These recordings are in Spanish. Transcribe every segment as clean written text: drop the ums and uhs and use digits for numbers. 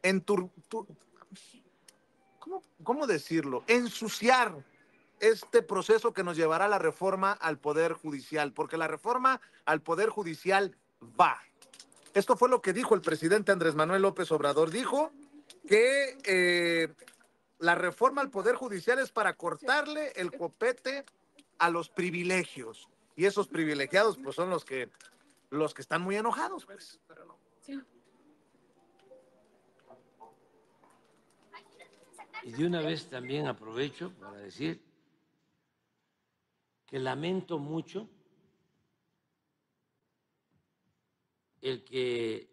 en ¿cómo decirlo? Ensuciar este proceso que nos llevará a la reforma al Poder Judicial, porque la reforma al Poder Judicial va. Esto fue lo que dijo el presidente Andrés Manuel López Obrador. Dijo que la reforma al Poder Judicial es para cortarle el copete a los privilegios. Y esos privilegiados pues son los que están muy enojados, pues. Y de una vez también aprovecho para decir que lamento mucho el que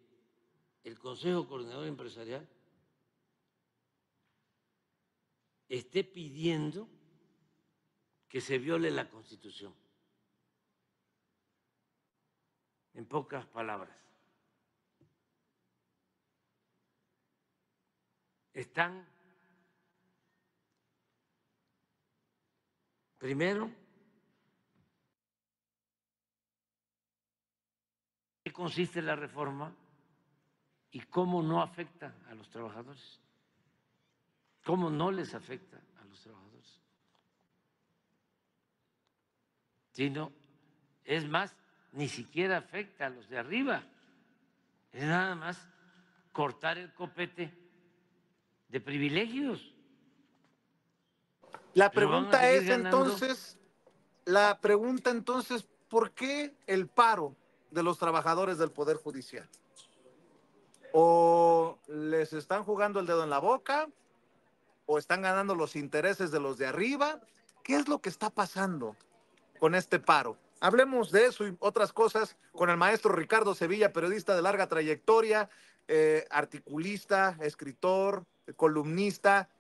el Consejo Coordinador Empresarial esté pidiendo que se viole la Constitución. En pocas palabras, están primero, ¿qué consiste la reforma y cómo no afecta a los trabajadores? ¿Cómo no les afecta a los trabajadores? Sino, es más, ni siquiera afecta a los de arriba. Es nada más cortar el copete de privilegios. La Pero van a pregunta seguir es ganando. entonces, la pregunta entonces, ¿por qué el paro de los trabajadores del Poder Judicial? ¿O les están jugando el dedo en la boca? ¿O están ganando los intereses de los de arriba? ¿Qué es lo que está pasando con este paro? Hablemos de eso y otras cosas con el maestro Ricardo Sevilla, periodista de larga trayectoria, articulista, escritor, columnista,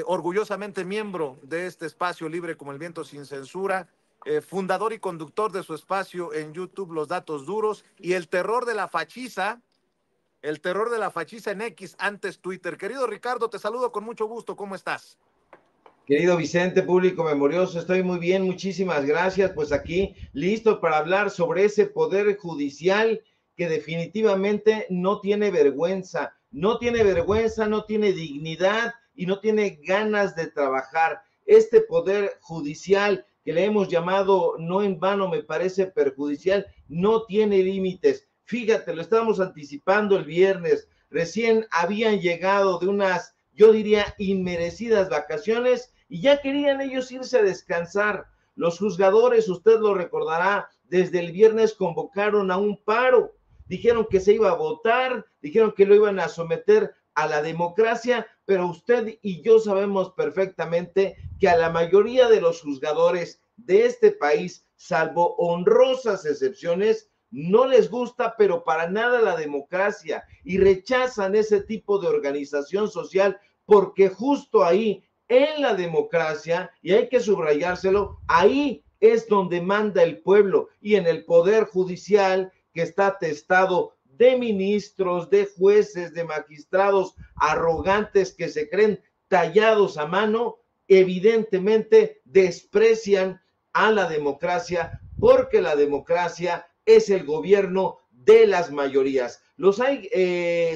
orgullosamente miembro de este espacio libre como el viento sin censura, fundador y conductor de su espacio en YouTube Los Datos Duros y el terror de la fachiza en X, antes Twitter. Querido Ricardo, te saludo con mucho gusto, ¿cómo estás? Querido Vicente, público memorioso, estoy muy bien, muchísimas gracias. Pues aquí, listo para hablar sobre ese poder judicial que definitivamente no tiene vergüenza, no tiene vergüenza, no tiene dignidad y no tiene ganas de trabajar. Este poder judicial que le hemos llamado, no en vano me parece perjudicial, no tiene límites. Fíjate, lo estábamos anticipando el viernes, recién habían llegado de unas, yo diría, inmerecidas vacaciones y ya querían ellos irse a descansar. Los juzgadores, usted lo recordará, desde el viernes convocaron a un paro, dijeron que se iba a votar, dijeron que lo iban a someter a la democracia, pero usted y yo sabemos perfectamente que a la mayoría de los juzgadores de este país, salvo honrosas excepciones, no les gusta, pero para nada la democracia y rechazan ese tipo de organización social porque justo ahí en la democracia, y hay que subrayárselo, ahí es donde manda el pueblo y en el poder judicial que está atestado de ministros, de jueces, de magistrados arrogantes que se creen tallados a mano, evidentemente desprecian a la democracia porque la democracia es el gobierno de las mayorías. Los hay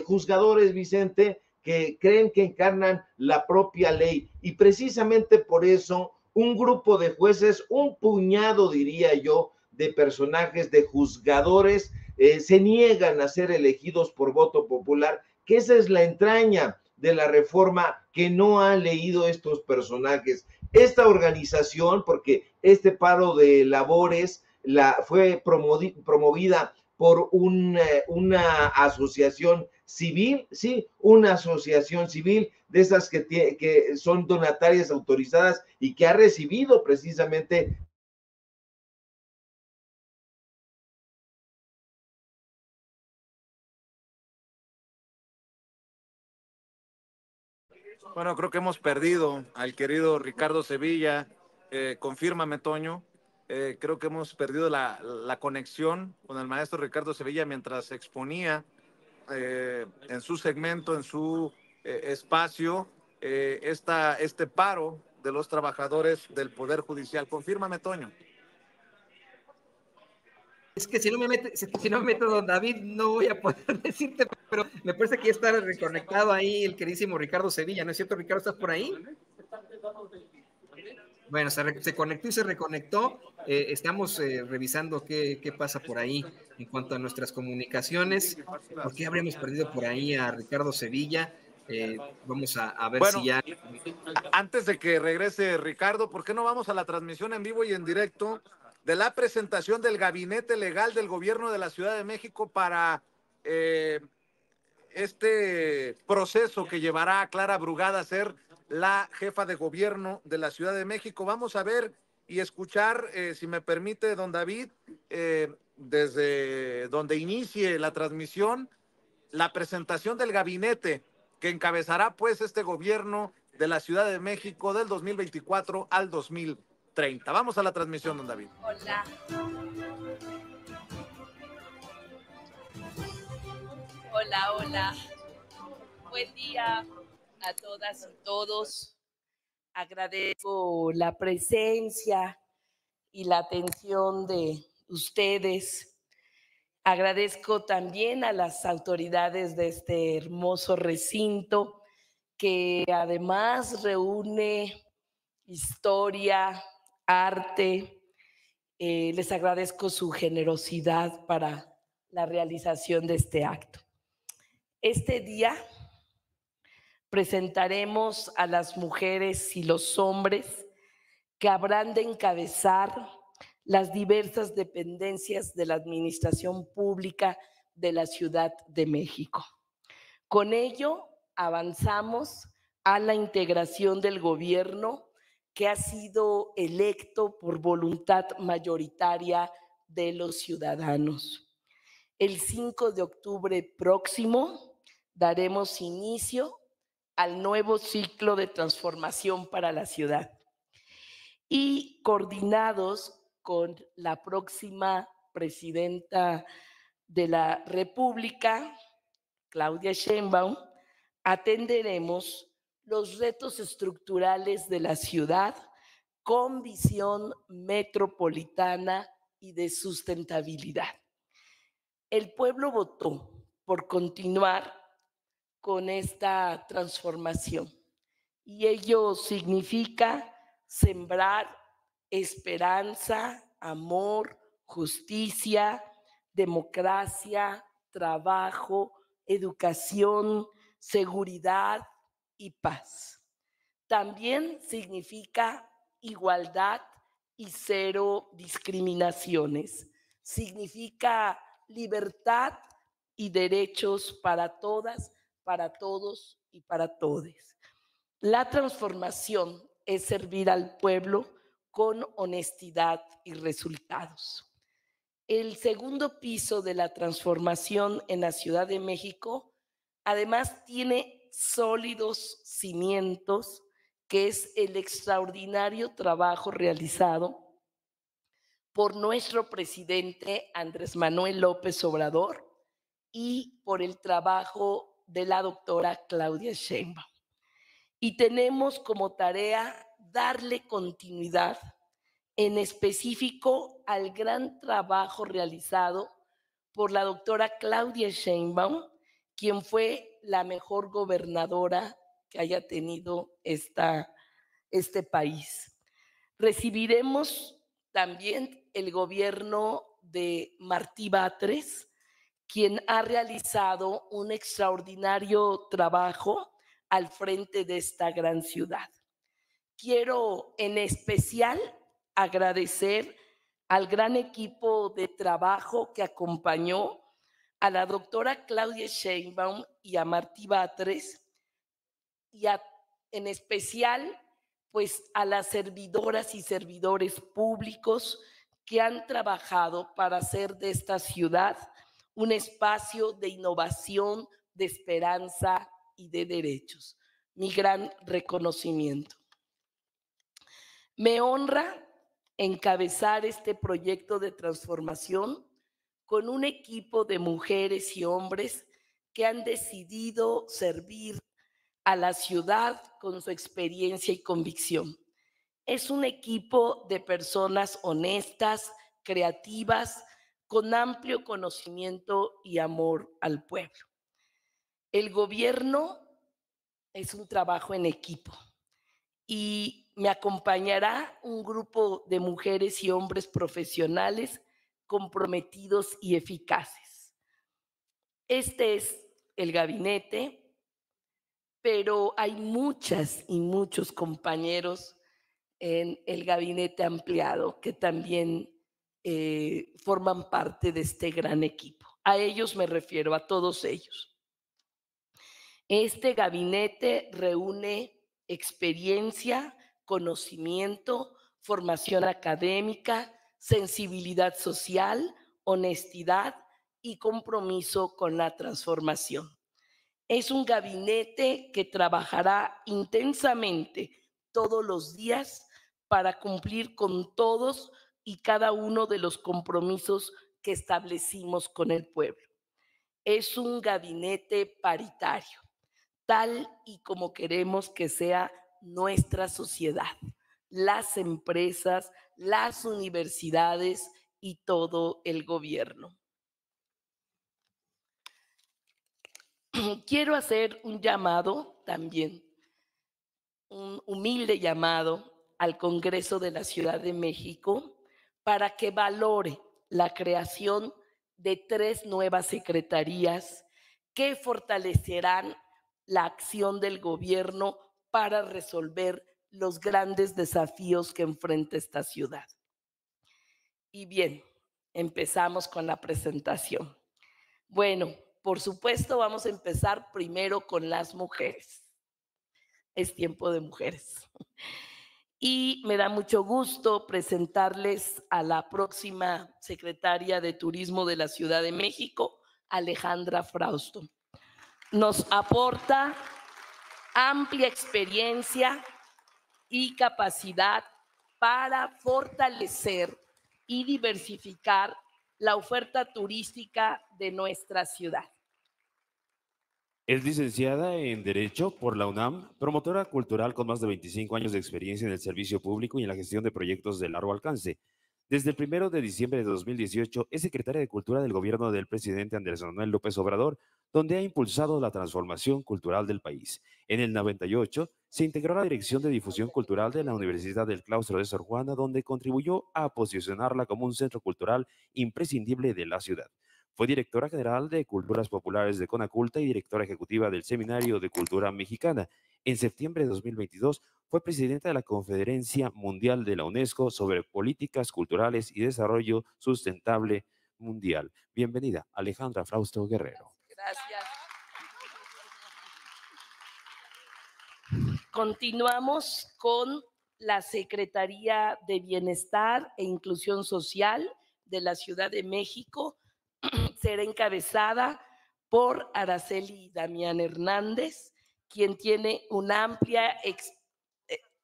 juzgadores, Vicente, que creen que encarnan la propia ley y precisamente por eso un grupo de jueces, un puñado diría yo, de personajes, de juzgadores, se niegan a ser elegidos por voto popular, que esa es la entraña de la reforma que no han leído estos personajes. Esta organización, porque este paro de labores fue promovida por una asociación civil, sí, una asociación civil de esas que son donatarias autorizadas y que ha recibido precisamente. Bueno, creo que hemos perdido al querido Ricardo Sevilla. Confírmame, Toño. Creo que hemos perdido la conexión con el maestro Ricardo Sevilla mientras exponía en su segmento, en su espacio, este paro de los trabajadores del Poder Judicial. Confírmame, Toño. Es que si no me meto, don David, no voy a poder decirte, pero me parece que ya está reconectado ahí el queridísimo Ricardo Sevilla, ¿no es cierto, Ricardo? ¿Estás por ahí? Bueno, se conectó y se reconectó. Estamos revisando qué pasa por ahí en cuanto a nuestras comunicaciones. ¿Por qué habríamos perdido por ahí a Ricardo Sevilla? Vamos a ver si ya... Antes de que regrese Ricardo, ¿por qué no vamos a la transmisión en vivo y en directo de la presentación del gabinete legal del gobierno de la Ciudad de México para este proceso que llevará a Clara Brugada a ser la jefa de gobierno de la Ciudad de México? Vamos a ver y escuchar, si me permite, don David, desde donde inicie la transmisión, la presentación del gabinete que encabezará pues este gobierno de la Ciudad de México del 2024 al 2030. Vamos a la transmisión, don David. Hola. Hola, hola. Buen día a todas y todos. Agradezco la presencia y la atención de ustedes. Agradezco también a las autoridades de este hermoso recinto que además reúne historia, arte. Les agradezco su generosidad para la realización de este acto. Este día presentaremos a las mujeres y los hombres que habrán de encabezar las diversas dependencias de la administración pública de la Ciudad de México. Con ello avanzamos a la integración del gobierno que ha sido electo por voluntad mayoritaria de los ciudadanos. El 5 de octubre próximo daremos inicio al nuevo ciclo de transformación para la ciudad. Y coordinados con la próxima presidenta de la República, Claudia Sheinbaum, atenderemos los retos estructurales de la ciudad con visión metropolitana y de sustentabilidad. El pueblo votó por continuar con esta transformación y ello significa sembrar esperanza, amor, justicia, democracia, trabajo, educación, seguridad y paz. También significa igualdad y cero discriminaciones. Significa libertad y derechos para todas, para todos y para todes. La transformación es servir al pueblo con honestidad y resultados. El segundo piso de la transformación en la Ciudad de México además tiene sólidos cimientos, que es el extraordinario trabajo realizado por nuestro presidente Andrés Manuel López Obrador y por el trabajo de la doctora Claudia Sheinbaum. Y tenemos como tarea darle continuidad, en específico al gran trabajo realizado por la doctora Claudia Sheinbaum, quien fue la mejor gobernadora que haya tenido este país. Recibiremos también el gobierno de Martí Batres, quien ha realizado un extraordinario trabajo al frente de esta gran ciudad. Quiero en especial agradecer al gran equipo de trabajo que acompañó a la doctora Claudia Sheinbaum y a Martí Batres, y en especial pues a las servidoras y servidores públicos que han trabajado para hacer de esta ciudad un espacio de innovación, de esperanza y de derechos. Mi gran reconocimiento. Me honra encabezar este proyecto de transformación con un equipo de mujeres y hombres que han decidido servir a la ciudad con su experiencia y convicción. Es un equipo de personas honestas, creativas, con amplio conocimiento y amor al pueblo. El gobierno es un trabajo en equipo y me acompañará un grupo de mujeres y hombres profesionales comprometidos y eficaces. Este es el gabinete, pero hay muchas y muchos compañeros en el gabinete ampliado que también forman parte de este gran equipo. A ellos me refiero, a todos ellos. Este gabinete reúne experiencia, conocimiento, formación académica, sensibilidad social, honestidad y compromiso con la transformación. Es un gabinete que trabajará intensamente todos los días para cumplir con todos y cada uno de los compromisos que establecimos con el pueblo. Es un gabinete paritario, tal y como queremos que sea nuestra sociedad, las empresas, las universidades y todo el gobierno. Quiero hacer un llamado también, un humilde llamado al Congreso de la Ciudad de México para que valore la creación de 3 nuevas secretarías que fortalecerán la acción del gobierno para resolver los grandes desafíos que enfrenta esta ciudad. Y bien, empezamos con la presentación. Bueno, por supuesto, vamos a empezar primero con las mujeres. Es tiempo de mujeres. Y me da mucho gusto presentarles a la próxima secretaria de Turismo de la Ciudad de México, Alejandra Frausto. Nos aporta amplia experiencia y capacidad para fortalecer y diversificar la oferta turística de nuestra ciudad. Es licenciada en Derecho por la UNAM, promotora cultural con más de 25 años de experiencia en el servicio público y en la gestión de proyectos de largo alcance. Desde el 1 de diciembre de 2018 es secretaria de Cultura del gobierno del presidente Andrés Manuel López Obrador, donde ha impulsado la transformación cultural del país. En el 98 se integró a la Dirección de Difusión Cultural de la Universidad del Claustro de Sor Juana, donde contribuyó a posicionarla como un centro cultural imprescindible de la ciudad. Fue directora general de Culturas Populares de Conaculta y directora ejecutiva del Seminario de Cultura Mexicana. En septiembre de 2022 fue presidenta de la Conferencia Mundial de la UNESCO sobre Políticas Culturales y Desarrollo Sustentable Mundial. Bienvenida, Alejandra Frausto Guerrero. Gracias. Continuamos con la Secretaría de Bienestar e Inclusión Social de la Ciudad de México. Será encabezada por Araceli Damián Hernández, quien tiene una amplia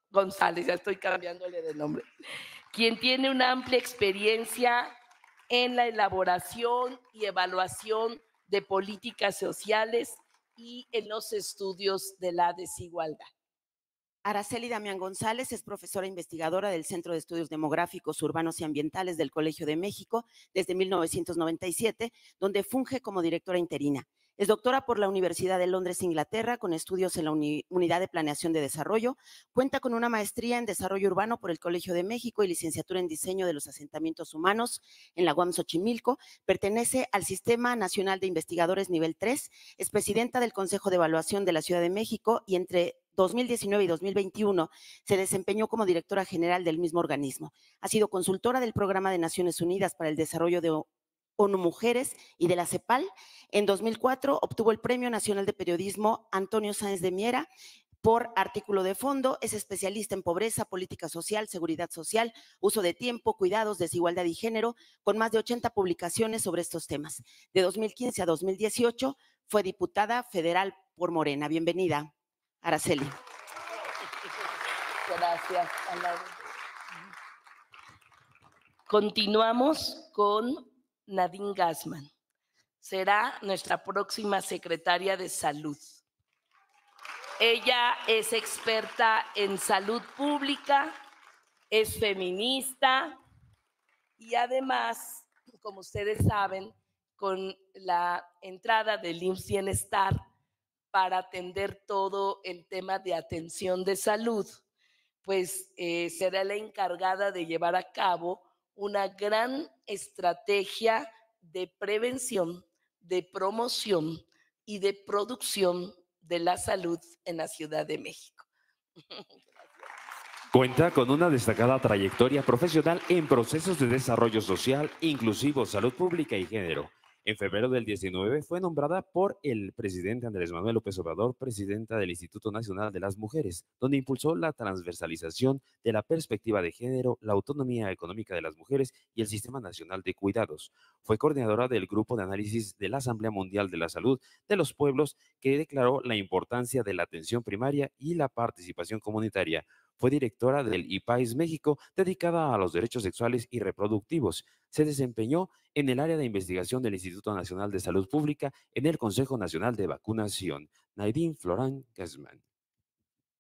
González, ya estoy cambiándole de nombre, quien tiene una amplia experiencia en la elaboración y evaluación de políticas sociales y en los estudios de la desigualdad. Araceli Damián González es profesora investigadora del Centro de Estudios Demográficos, Urbanos y Ambientales del Colegio de México desde 1997, donde funge como directora interina. Es doctora por la Universidad de Londres, Inglaterra, con estudios en la Unidad de Planeación de Desarrollo. Cuenta con una maestría en Desarrollo Urbano por el Colegio de México y licenciatura en Diseño de los Asentamientos Humanos en la UAM Xochimilco. Pertenece al Sistema Nacional de Investigadores Nivel 3. Es presidenta del Consejo de Evaluación de la Ciudad de México y entre 2019 y 2021 se desempeñó como directora general del mismo organismo. Ha sido consultora del Programa de Naciones Unidas para el Desarrollo de ONU Mujeres y de la CEPAL. En 2004 obtuvo el Premio Nacional de Periodismo Antonio Sáenz de Miera por artículo de fondo. Es especialista en pobreza, política social, seguridad social, uso de tiempo, cuidados, desigualdad y género, con más de 80 publicaciones sobre estos temas. De 2015 a 2018 fue diputada federal por Morena. Bienvenida, Araceli. Gracias, Ana. Continuamos con Nadine Gassman. Será nuestra próxima secretaria de Salud. Ella es experta en salud pública, es feminista y además como ustedes saben, con la entrada del IMSS Bienestar para atender todo el tema de atención de salud, pues será la encargada de llevar a cabo una gran estrategia de prevención, de promoción y de producción de la salud en la Ciudad de México. Cuenta con una destacada trayectoria profesional en procesos de desarrollo social, inclusivo, salud pública y género. En febrero del 19 fue nombrada por el presidente Andrés Manuel López Obrador presidenta del Instituto Nacional de las Mujeres, donde impulsó la transversalización de la perspectiva de género, la autonomía económica de las mujeres y el Sistema Nacional de Cuidados. Fue coordinadora del Grupo de Análisis de la Asamblea Mundial de la Salud de los Pueblos, que declaró la importancia de la atención primaria y la participación comunitaria. Fue directora del IPAIS México, dedicada a los derechos sexuales y reproductivos. Se desempeñó en el área de investigación del Instituto Nacional de Salud Pública en el Consejo Nacional de Vacunación. Nadine Florent Gassman.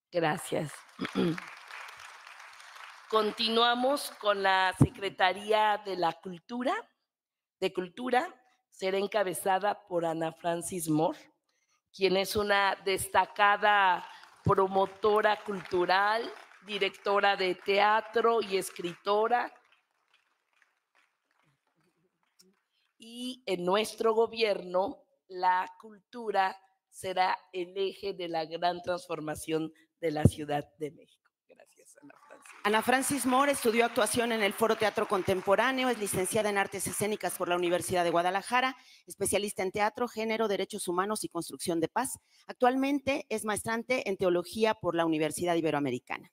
Gracias. Continuamos con la Secretaría de la Cultura. Será encabezada por Ana Francis Moore, quien es una destacada promotora cultural, directora de teatro y escritora. Y en nuestro gobierno, la cultura será el eje de la gran transformación de la Ciudad de México. Gracias, Ana Francis. Ana Francis Moore estudió actuación en el Foro Teatro Contemporáneo, es licenciada en Artes Escénicas por la Universidad de Guadalajara, especialista en teatro, género, derechos humanos y construcción de paz. Actualmente es maestrante en teología por la Universidad Iberoamericana.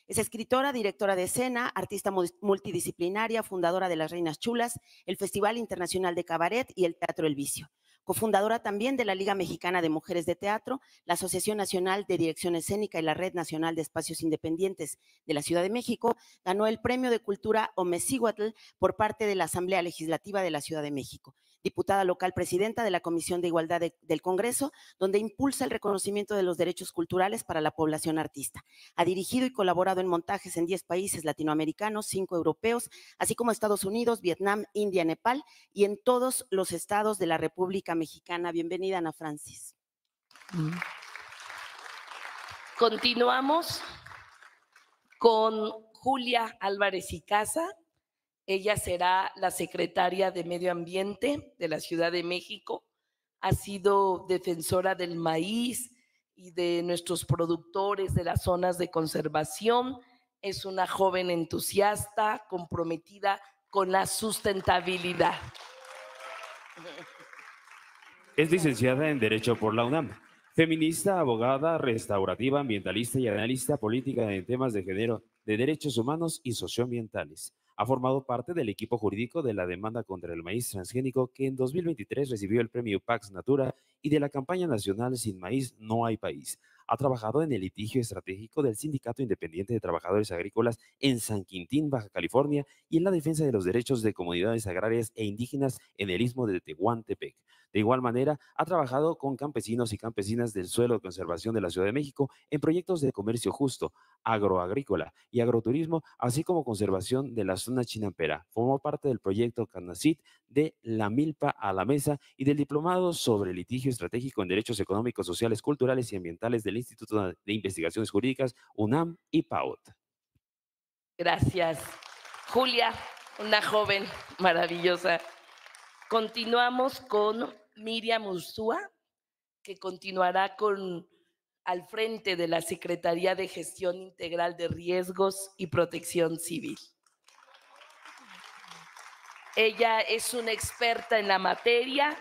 Es escritora, directora de escena, artista multidisciplinaria, fundadora de Las Reinas Chulas, el Festival Internacional de Cabaret y el Teatro El Vicio. Cofundadora también de la Liga Mexicana de Mujeres de Teatro, la Asociación Nacional de Dirección Escénica y la Red Nacional de Espacios Independientes de la Ciudad de México, ganó el Premio de Cultura Omecíhuatl por parte de la Asamblea Legislativa de la Ciudad de México. Diputada local presidenta de la Comisión de Igualdad del Congreso, donde impulsa el reconocimiento de los derechos culturales para la población artista. Ha dirigido y colaborado en montajes en 10 países latinoamericanos, 5 europeos, así como Estados Unidos, Vietnam, India, Nepal y en todos los estados de la República Mexicana. Bienvenida, Ana Francis. Continuamos con Julia Álvarez y Casa. Ella será la secretaria de Medio Ambiente de la Ciudad de México. Ha sido defensora del maíz y de nuestros productores de las zonas de conservación. Es una joven entusiasta, comprometida con la sustentabilidad. Es licenciada en Derecho por la UNAM. Feminista, abogada, restaurativa, ambientalista y analista política en temas de género, de derechos humanos y socioambientales. Ha formado parte del equipo jurídico de la demanda contra el maíz transgénico que en 2023 recibió el premio Pax Natura y de la campaña nacional Sin Maíz No Hay País. Ha trabajado en el litigio estratégico del Sindicato Independiente de Trabajadores Agrícolas en San Quintín, Baja California, y en la defensa de los derechos de comunidades agrarias e indígenas en el istmo de Tehuantepec. De igual manera, ha trabajado con campesinos y campesinas del suelo de conservación de la Ciudad de México en proyectos de comercio justo, agroagrícola y agroturismo, así como conservación de la zona chinampera. Formó parte del proyecto CANACYT de La Milpa a la Mesa y del diplomado sobre litigio estratégico en derechos económicos, sociales, culturales y ambientales del Instituto de Investigaciones Jurídicas, UNAM y PAUT. Gracias, Julia, una joven maravillosa. Continuamos con Miriam Urzúa, que continuará al frente de la Secretaría de Gestión Integral de Riesgos y Protección Civil. Ella es una experta en la materia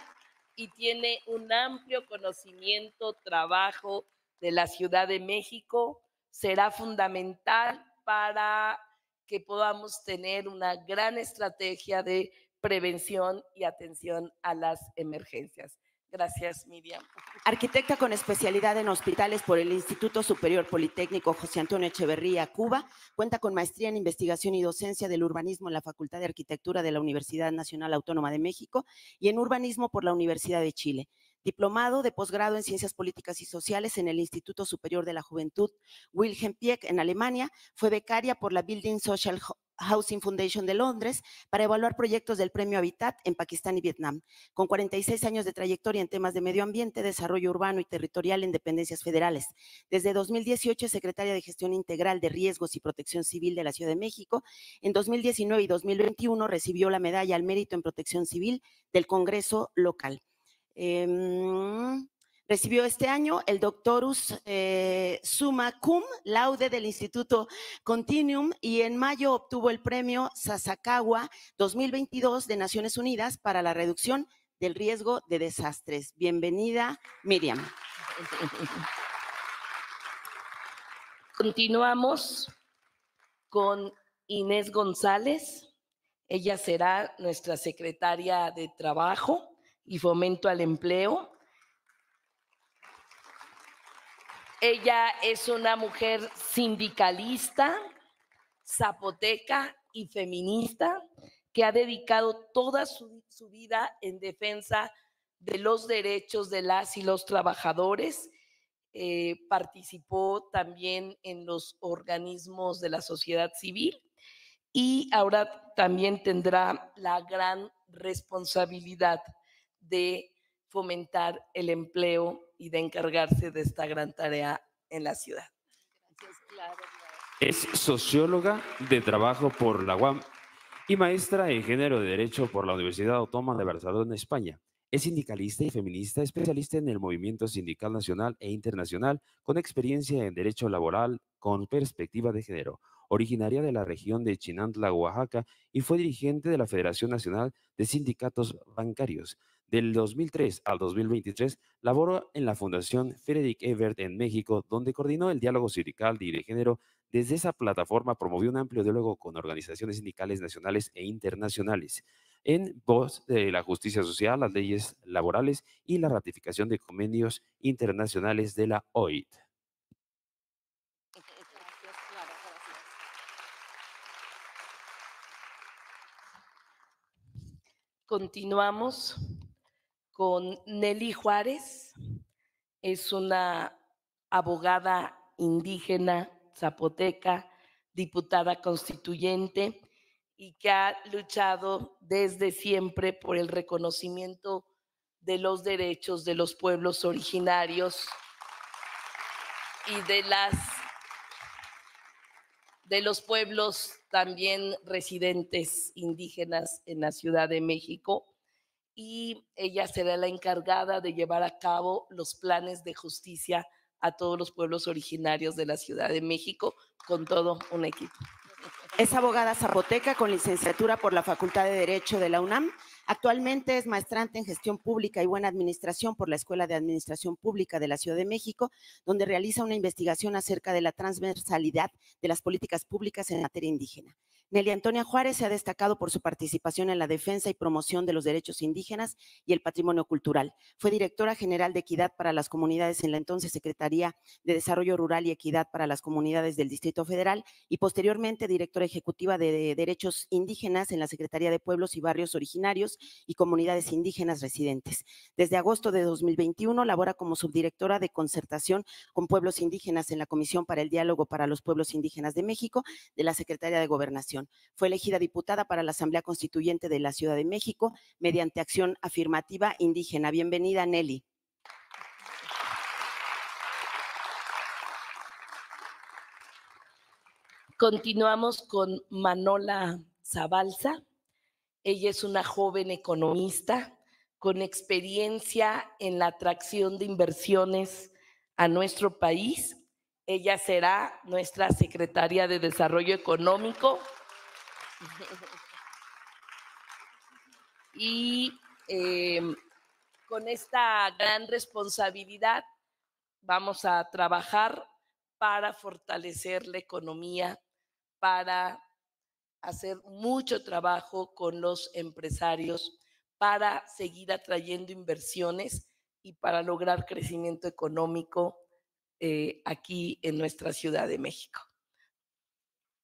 y tiene un amplio conocimiento, trabajo de la Ciudad de México. Será fundamental para que podamos tener una gran estrategia de prevención y atención a las emergencias. Gracias, Miriam. Arquitecta con especialidad en hospitales por el Instituto Superior Politécnico José Antonio Echeverría, Cuba, cuenta con maestría en investigación y docencia del urbanismo en la Facultad de Arquitectura de la Universidad Nacional Autónoma de México y en urbanismo por la Universidad de Chile. Diplomado de posgrado en Ciencias Políticas y Sociales en el Instituto Superior de la Juventud Wilhelm Pieck en Alemania, fue becaria por la Building Social Housing Foundation de Londres para evaluar proyectos del Premio Habitat en Pakistán y Vietnam. Con 46 años de trayectoria en temas de medio ambiente, desarrollo urbano y territorial en dependencias federales. Desde 2018 es secretaria de Gestión Integral de Riesgos y Protección Civil de la Ciudad de México. En 2019 y 2021 recibió la Medalla al Mérito en Protección Civil del Congreso local. Recibió este año el Doctorus Summa Cum Laude del Instituto Continuum y en mayo obtuvo el premio Sasakawa 2022 de Naciones Unidas para la reducción del riesgo de desastres. Bienvenida, Miriam. Continuamos con Inés González. Ella será nuestra secretaria de Trabajo y Fomento al Empleo. Ella es una mujer sindicalista, zapoteca y feminista que ha dedicado toda su vida en defensa de los derechos de las y los trabajadores. Participó también en los organismos de la sociedad civil y ahora también tendrá la gran responsabilidad de fomentar el empleo y de encargarse de esta gran tarea en la ciudad. Es socióloga de trabajo por la UAM y maestra en género de Derecho por la Universidad Autónoma de Barcelona, España. Es sindicalista y feminista, especialista en el movimiento sindical nacional e internacional, con experiencia en derecho laboral con perspectiva de género. Originaria de la región de Chinantla, Oaxaca, y fue dirigente de la Federación Nacional de Sindicatos Bancarios. Del 2003 al 2023, laboró en la Fundación Frederick Ebert en México, donde coordinó el diálogo sindical y de género. Desde esa plataforma promovió un amplio diálogo con organizaciones sindicales nacionales e internacionales, en voz de la justicia social, las leyes laborales y la ratificación de convenios internacionales de la OIT. Continuamos con Nelly Juárez. Es una abogada indígena zapoteca, diputada constituyente y que ha luchado desde siempre por el reconocimiento de los derechos de los pueblos originarios y de los pueblos también residentes indígenas en la Ciudad de México. Y ella será la encargada de llevar a cabo los planes de justicia a todos los pueblos originarios de la Ciudad de México, con todo un equipo. Es abogada zapoteca con licenciatura por la Facultad de Derecho de la UNAM. Actualmente es maestrante en Gestión Pública y Buena Administración por la Escuela de Administración Pública de la Ciudad de México, donde realiza una investigación acerca de la transversalidad de las políticas públicas en materia indígena. Nelly Antonia Juárez se ha destacado por su participación en la defensa y promoción de los derechos indígenas y el patrimonio cultural. Fue directora general de Equidad para las Comunidades en la entonces Secretaría de Desarrollo Rural y Equidad para las Comunidades del Distrito Federal y posteriormente directora ejecutiva de Derechos Indígenas en la Secretaría de Pueblos y Barrios Originarios y Comunidades Indígenas Residentes. Desde agosto de 2021 labora como subdirectora de concertación con pueblos indígenas en la Comisión para el Diálogo para los Pueblos Indígenas de México de la Secretaría de Gobernación. Fue elegida diputada para la Asamblea Constituyente de la Ciudad de México mediante acción afirmativa indígena. Bienvenida, Nelly. Continuamos con Manola Zabalza. Ella es una joven economista con experiencia en la atracción de inversiones a nuestro país. Ella será nuestra secretaria de Desarrollo Económico. Y con esta gran responsabilidad vamos a trabajar para fortalecer la economía, para hacer mucho trabajo con los empresarios, para seguir atrayendo inversiones y para lograr crecimiento económico aquí en nuestra Ciudad de México.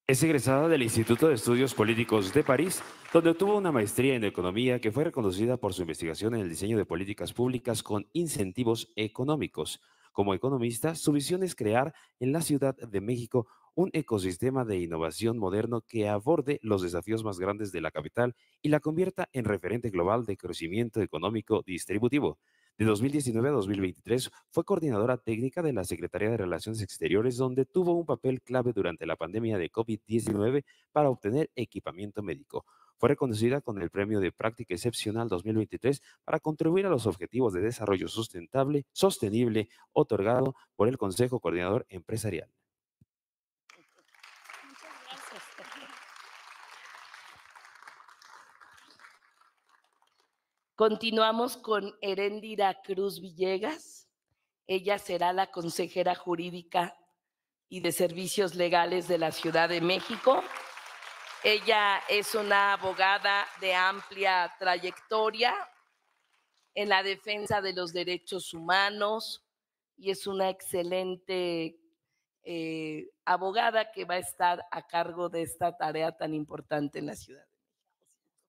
Es egresada del Instituto de Estudios Políticos de París, donde obtuvo una maestría en economía que fue reconocida por su investigación en el diseño de políticas públicas con incentivos económicos. Como economista, su visión es crear en la Ciudad de México un ecosistema de innovación moderno que aborde los desafíos más grandes de la capital y la convierta en referente global de crecimiento económico distributivo. De 2019 a 2023 fue coordinadora técnica de la Secretaría de Relaciones Exteriores, donde tuvo un papel clave durante la pandemia de COVID-19 para obtener equipamiento médico. Fue reconocida con el Premio de Práctica Excepcional 2023 para contribuir a los Objetivos de Desarrollo Sostenible, otorgado por el Consejo Coordinador Empresarial. Continuamos con Heréndira Cruz Villegas. Ella será la consejera jurídica y de servicios legales de la Ciudad de México. Ella es una abogada de amplia trayectoria en la defensa de los derechos humanos y es una excelente abogada que va a estar a cargo de esta tarea tan importante en la ciudad.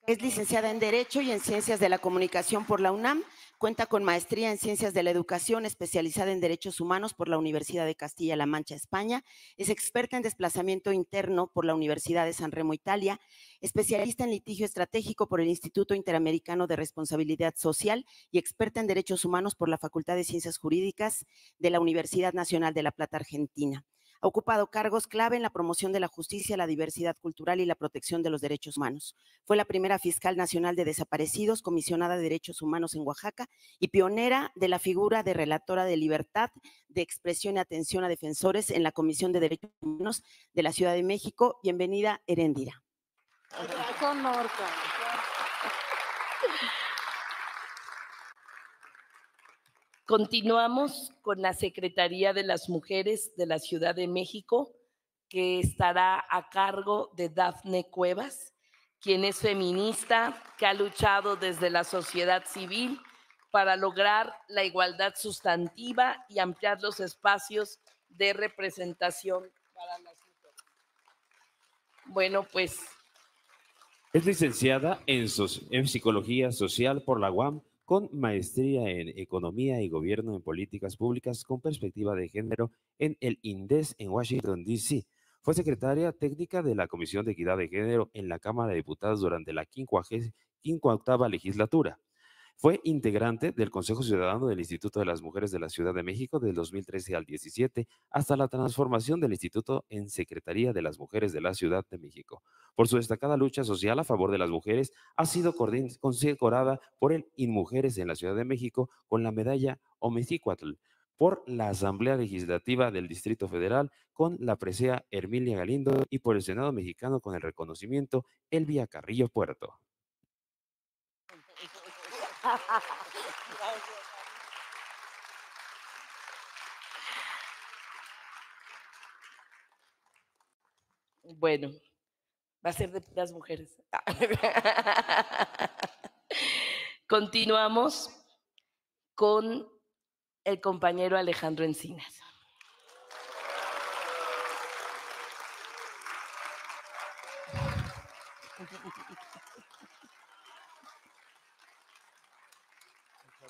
Es licenciada en Derecho y en Ciencias de la Comunicación por la UNAM. Cuenta con maestría en Ciencias de la Educación, especializada en Derechos Humanos por la Universidad de Castilla-La Mancha, España. Es experta en desplazamiento interno por la Universidad de San Remo, Italia. Especialista en litigio estratégico por el Instituto Interamericano de Responsabilidad Social y experta en Derechos Humanos por la Facultad de Ciencias Jurídicas de la Universidad Nacional de La Plata, Argentina. Ha ocupado cargos clave en la promoción de la justicia, la diversidad cultural y la protección de los derechos humanos. Fue la primera fiscal nacional de desaparecidos, comisionada de derechos humanos en Oaxaca y pionera de la figura de relatora de libertad de expresión y atención a defensores en la Comisión de Derechos Humanos de la Ciudad de México. Bienvenida, Heréndira. Con Continuamos con la Secretaría de las Mujeres de la Ciudad de México, que estará a cargo de Dafne Cuevas, quien es feminista, que ha luchado desde la sociedad civil para lograr la igualdad sustantiva y ampliar los espacios de representación para las mujeres. Bueno, pues… Es licenciada en Psicología Social por la UAM, con maestría en Economía y Gobierno en Políticas Públicas con perspectiva de género en el INDES en Washington, D.C. Fue secretaria técnica de la Comisión de Equidad de Género en la Cámara de Diputados durante la 58ª legislatura. Fue integrante del Consejo Ciudadano del Instituto de las Mujeres de la Ciudad de México del 2013 al 17, hasta la transformación del instituto en Secretaría de las Mujeres de la Ciudad de México. Por su destacada lucha social a favor de las mujeres, ha sido condecorada por el INMujeres en la Ciudad de México con la medalla Omexicuatl, por la Asamblea Legislativa del Distrito Federal con la presea Hermilia Galindo y por el Senado mexicano con el reconocimiento Elvia Carrillo Puerto. Bueno, va a ser de las mujeres. Continuamos con el compañero Alejandro Encinas. Muchas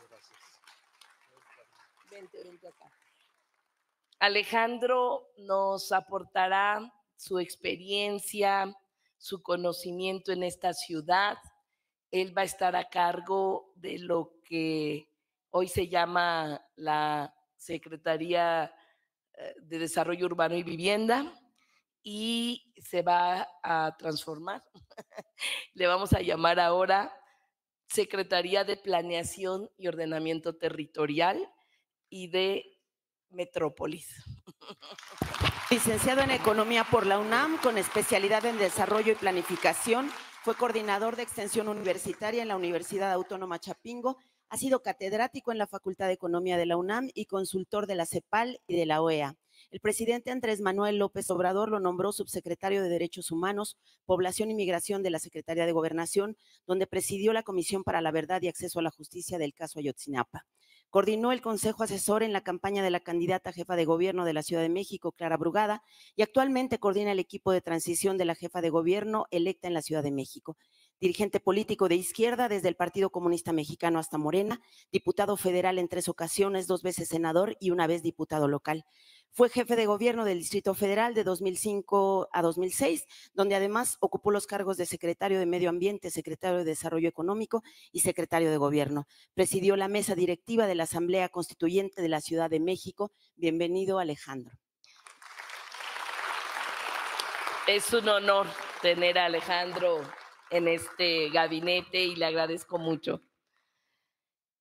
gracias. Vente acá. Alejandro nos aportará su experiencia, su conocimiento en esta ciudad. Él va a estar a cargo de lo que hoy se llama la Secretaría de Desarrollo Urbano y Vivienda y se va a transformar. Le vamos a llamar ahora Secretaría de Planeación y Ordenamiento Territorial y de Metrópolis. Licenciado en Economía por la UNAM, con especialidad en Desarrollo y Planificación, fue coordinador de Extensión Universitaria en la Universidad Autónoma Chapingo, ha sido catedrático en la Facultad de Economía de la UNAM y consultor de la CEPAL y de la OEA. El presidente Andrés Manuel López Obrador lo nombró subsecretario de Derechos Humanos, Población y Migración de la Secretaría de Gobernación, donde presidió la Comisión para la Verdad y Acceso a la Justicia del caso Ayotzinapa. Coordinó el Consejo Asesor en la campaña de la candidata jefa de gobierno de la Ciudad de México, Clara Brugada, y actualmente coordina el equipo de transición de la jefa de gobierno electa en la Ciudad de México. dirigente político de izquierda desde el Partido Comunista Mexicano hasta Morena, diputado federal en 3 ocasiones, 2 veces senador y una vez diputado local. Fue jefe de gobierno del Distrito Federal de 2005 a 2006, donde además ocupó los cargos de secretario de Medio Ambiente, secretario de Desarrollo Económico y secretario de Gobierno. Presidió la mesa directiva de la Asamblea Constituyente de la Ciudad de México. Bienvenido, Alejandro. Es un honor tener a Alejandro en este gabinete y le agradezco mucho.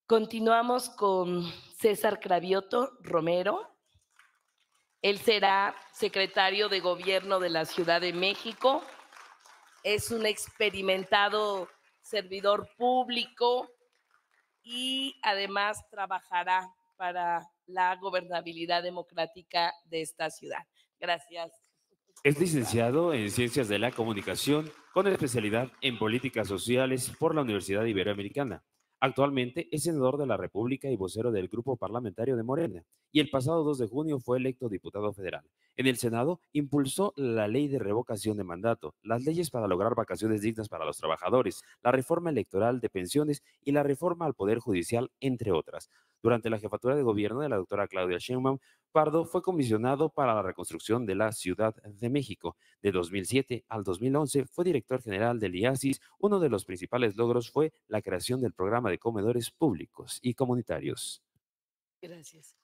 Continuamos con César Cravioto Romero. Él será secretario de Gobierno de la Ciudad de México. Es un experimentado servidor público y además trabajará para la gobernabilidad democrática de esta ciudad. Gracias. Es licenciado en Ciencias de la Comunicación con especialidad en Políticas Sociales por la Universidad Iberoamericana. Actualmente es senador de la República y vocero del Grupo Parlamentario de Morena, y el pasado 2 de junio fue electo diputado federal. En el Senado impulsó la ley de revocación de mandato, las leyes para lograr vacaciones dignas para los trabajadores, la reforma electoral de pensiones y la reforma al Poder Judicial, entre otras. Durante la jefatura de gobierno de la doctora Claudia Sheinbaum, Pardo fue comisionado para la reconstrucción de la Ciudad de México. De 2007 al 2011 fue director general del IASIS. Uno de los principales logros fue la creación del programa de comedores públicos y comunitarios. Gracias.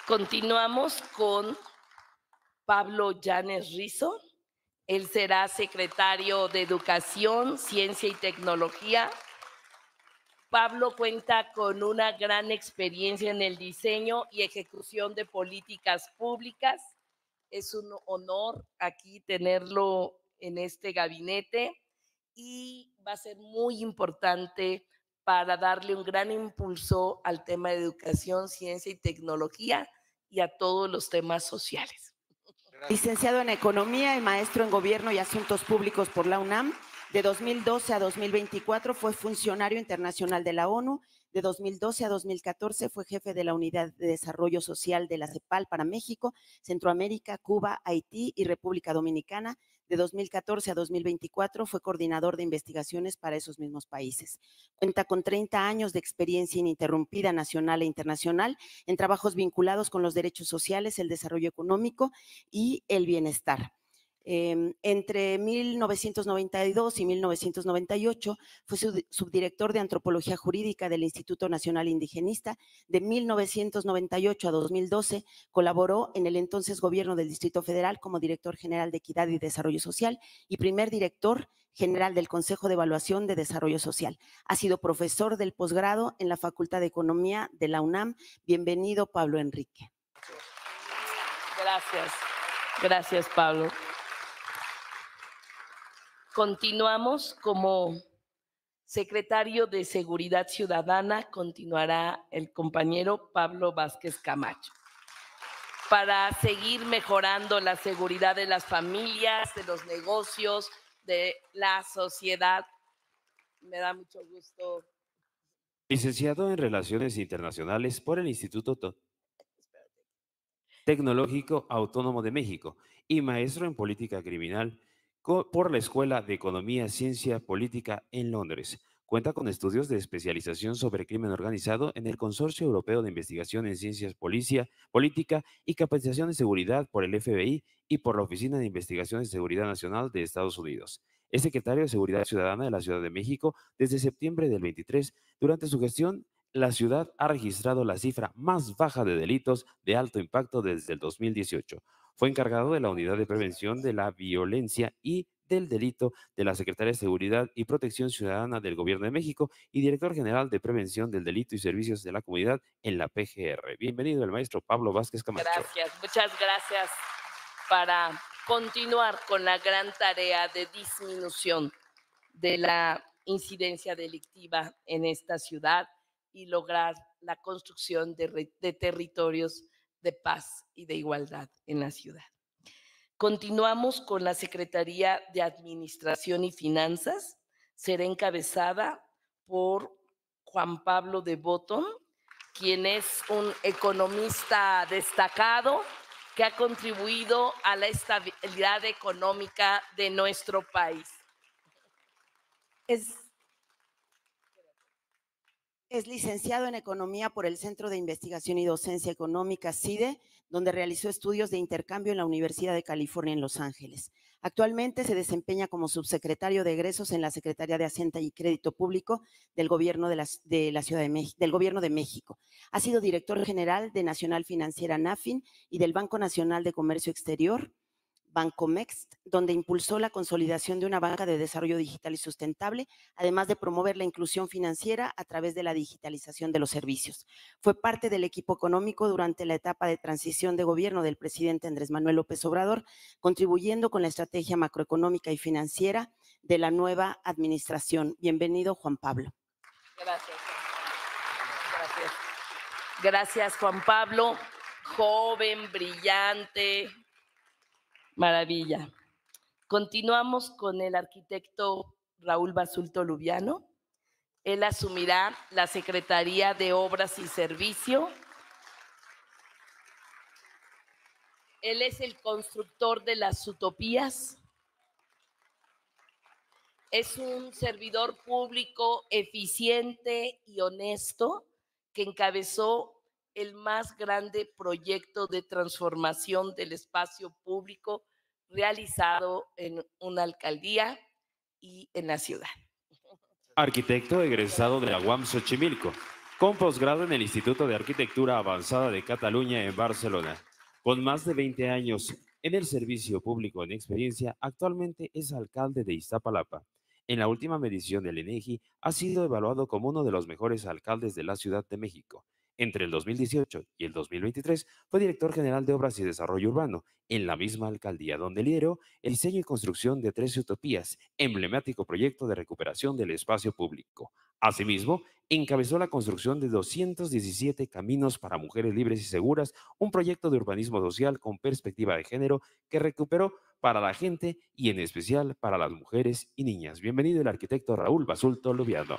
Continuamos con Pablo Llanes Rizo. Él será secretario de Educación, Ciencia y Tecnología. Pablo cuenta con una gran experiencia en el diseño y ejecución de políticas públicas. Es un honor aquí tenerlo en este gabinete y va a ser muy importante para darle un gran impulso al tema de educación, ciencia y tecnología y a todos los temas sociales. Licenciado en Economía y maestro en Gobierno y Asuntos Públicos por la UNAM. De 2012 a 2024 fue funcionario internacional de la ONU. De 2012 a 2014 fue jefe de la Unidad de Desarrollo Social de la CEPAL para México, Centroamérica, Cuba, Haití y República Dominicana. De 2014 a 2024 fue coordinador de investigaciones para esos mismos países. Cuenta con 30 años de experiencia ininterrumpida nacional e internacional en trabajos vinculados con los derechos sociales, el desarrollo económico y el bienestar. Entre 1992 y 1998 fue subdirector de Antropología Jurídica del Instituto Nacional Indigenista. De 1998 a 2012 colaboró en el entonces gobierno del Distrito Federal como director general de Equidad y Desarrollo Social y primer director general del Consejo de Evaluación de Desarrollo Social. Ha sido profesor del posgrado en la Facultad de Economía de la UNAM. Bienvenido, Pablo Enrique. Gracias. Gracias, Pablo. Continuamos como secretario de Seguridad Ciudadana, continuará el compañero Pablo Vázquez Camacho, para seguir mejorando la seguridad de las familias, de los negocios, de la sociedad. Me da mucho gusto. Licenciado en Relaciones Internacionales por el Instituto Tecnológico Autónomo de México y maestro en Política Criminal por la Escuela de Economía, Ciencia Política en Londres. Cuenta con estudios de especialización sobre crimen organizado en el Consorcio Europeo de Investigación en Ciencias Política y Capacitación de Seguridad por el FBI y por la Oficina de Investigación de Seguridad Nacional de Estados Unidos. Es secretario de Seguridad Ciudadana de la Ciudad de México desde septiembre del 23. Durante su gestión, la ciudad ha registrado la cifra más baja de delitos de alto impacto desde el 2018. Fue encargado de la Unidad de Prevención de la Violencia y del Delito de la Secretaría de Seguridad y Protección Ciudadana del Gobierno de México y director general de Prevención del Delito y Servicios de la Comunidad en la PGR. Bienvenido el maestro Pablo Vázquez Camacho. Gracias, muchas gracias, para continuar con la gran tarea de disminución de la incidencia delictiva en esta ciudad y lograr la construcción de territorios de paz y de igualdad en la ciudad. Continuamos con la Secretaría de Administración y Finanzas. Será encabezada por Juan Pablo de Botton, quien es un economista destacado que ha contribuido a la estabilidad económica de nuestro país. Es licenciado en Economía por el Centro de Investigación y Docencia Económica, CIDE, donde realizó estudios de intercambio en la Universidad de California en Los Ángeles. Actualmente se desempeña como subsecretario de egresos en la Secretaría de Hacienda y Crédito Público del Gobierno de la Ciudad de México, del Gobierno de México. Ha sido director general de Nacional Financiera NAFIN y del Banco Nacional de Comercio Exterior, Bancomext, donde impulsó la consolidación de una banca de desarrollo digital y sustentable, además de promover la inclusión financiera a través de la digitalización de los servicios. Fue parte del equipo económico durante la etapa de transición de gobierno del presidente Andrés Manuel López Obrador, contribuyendo con la estrategia macroeconómica y financiera de la nueva administración. Bienvenido, Juan Pablo. Gracias. Gracias, Juan Pablo, joven, brillante. Maravilla. Continuamos con el arquitecto Raúl Basulto Lubiano. Él asumirá la Secretaría de Obras y Servicio. Él es el constructor de las utopías. Es un servidor público eficiente y honesto que encabezó el más grande proyecto de transformación del espacio público realizado en una alcaldía y en la ciudad. Arquitecto egresado de la UAM Xochimilco, con posgrado en el Instituto de Arquitectura Avanzada de Cataluña en Barcelona. Con más de 20 años en el servicio público en experiencia, actualmente es alcalde de Iztapalapa. En la última medición del INEGI ha sido evaluado como uno de los mejores alcaldes de la Ciudad de México. Entre el 2018 y el 2023 fue director general de Obras y Desarrollo Urbano en la misma alcaldía, donde lideró el diseño y construcción de 13 utopías, emblemático proyecto de recuperación del espacio público. Asimismo, encabezó la construcción de 217 caminos para mujeres libres y seguras, un proyecto de urbanismo social con perspectiva de género que recuperó para la gente y en especial para las mujeres y niñas. Bienvenido el arquitecto Raúl Basulto Lubiano.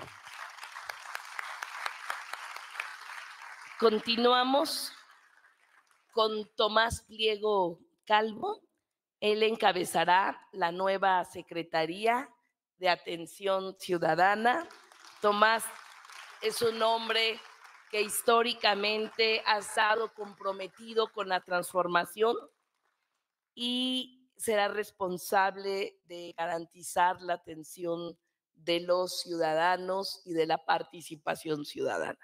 Continuamos con Tomás Pliego Calvo. Él encabezará la nueva Secretaría de Atención Ciudadana. Tomás es un hombre que históricamente ha estado comprometido con la transformación y será responsable de garantizar la atención de los ciudadanos y de la participación ciudadana.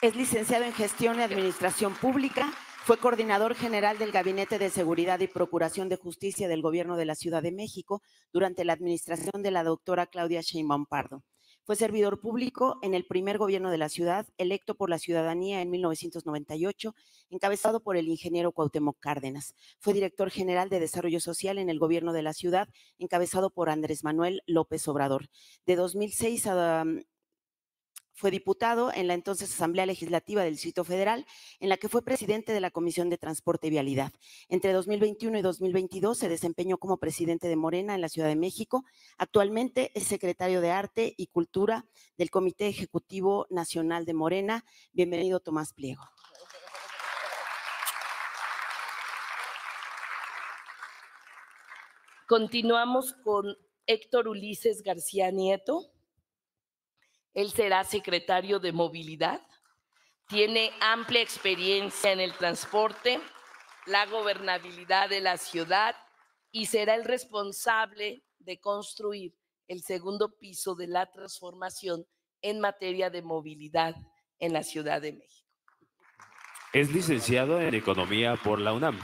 Es licenciado en Gestión y Administración Pública, fue coordinador general del Gabinete de Seguridad y Procuración de Justicia del Gobierno de la Ciudad de México durante la administración de la doctora Claudia Sheinbaum Pardo. Fue servidor público en el primer gobierno de la ciudad, electo por la ciudadanía en 1998, encabezado por el ingeniero Cuauhtémoc Cárdenas. Fue director general de Desarrollo Social en el gobierno de la ciudad, encabezado por Andrés Manuel López Obrador. De 2006 a fue diputado en la entonces Asamblea Legislativa del Distrito Federal, en la que fue presidente de la Comisión de Transporte y Vialidad. Entre 2021 y 2022 se desempeñó como presidente de Morena en la Ciudad de México. Actualmente es secretario de Arte y Cultura del Comité Ejecutivo Nacional de Morena. Bienvenido, Tomás Pliego. Continuamos con Héctor Ulises García Nieto. Él será secretario de Movilidad. Tiene amplia experiencia en el transporte, la gobernabilidad de la ciudad y será el responsable de construir el segundo piso de la transformación en materia de movilidad en la Ciudad de México. Es licenciado en Economía por la UNAM,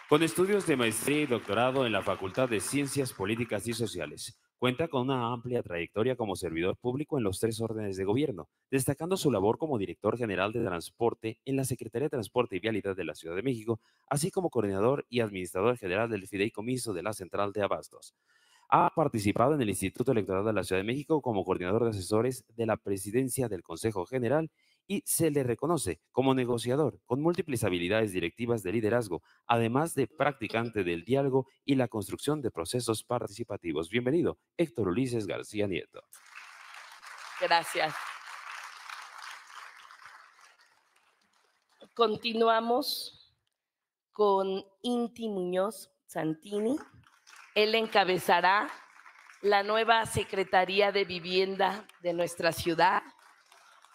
con estudios de maestría y doctorado en la Facultad de Ciencias Políticas y Sociales. Cuenta con una amplia trayectoria como servidor público en los 3 órdenes de gobierno, destacando su labor como director general de Transporte en la Secretaría de Transporte y Vialidad de la Ciudad de México, así como coordinador y administrador general del Fideicomiso de la Central de Abastos. Ha participado en el Instituto Electoral de la Ciudad de México como coordinador de asesores de la Presidencia del Consejo General y se le reconoce como negociador con múltiples habilidades directivas de liderazgo, además de practicante del diálogo y la construcción de procesos participativos. Bienvenido, Héctor Ulises García Nieto. Gracias. Continuamos con Inti Muñoz Santini. Él encabezará la nueva Secretaría de Vivienda de nuestra ciudad.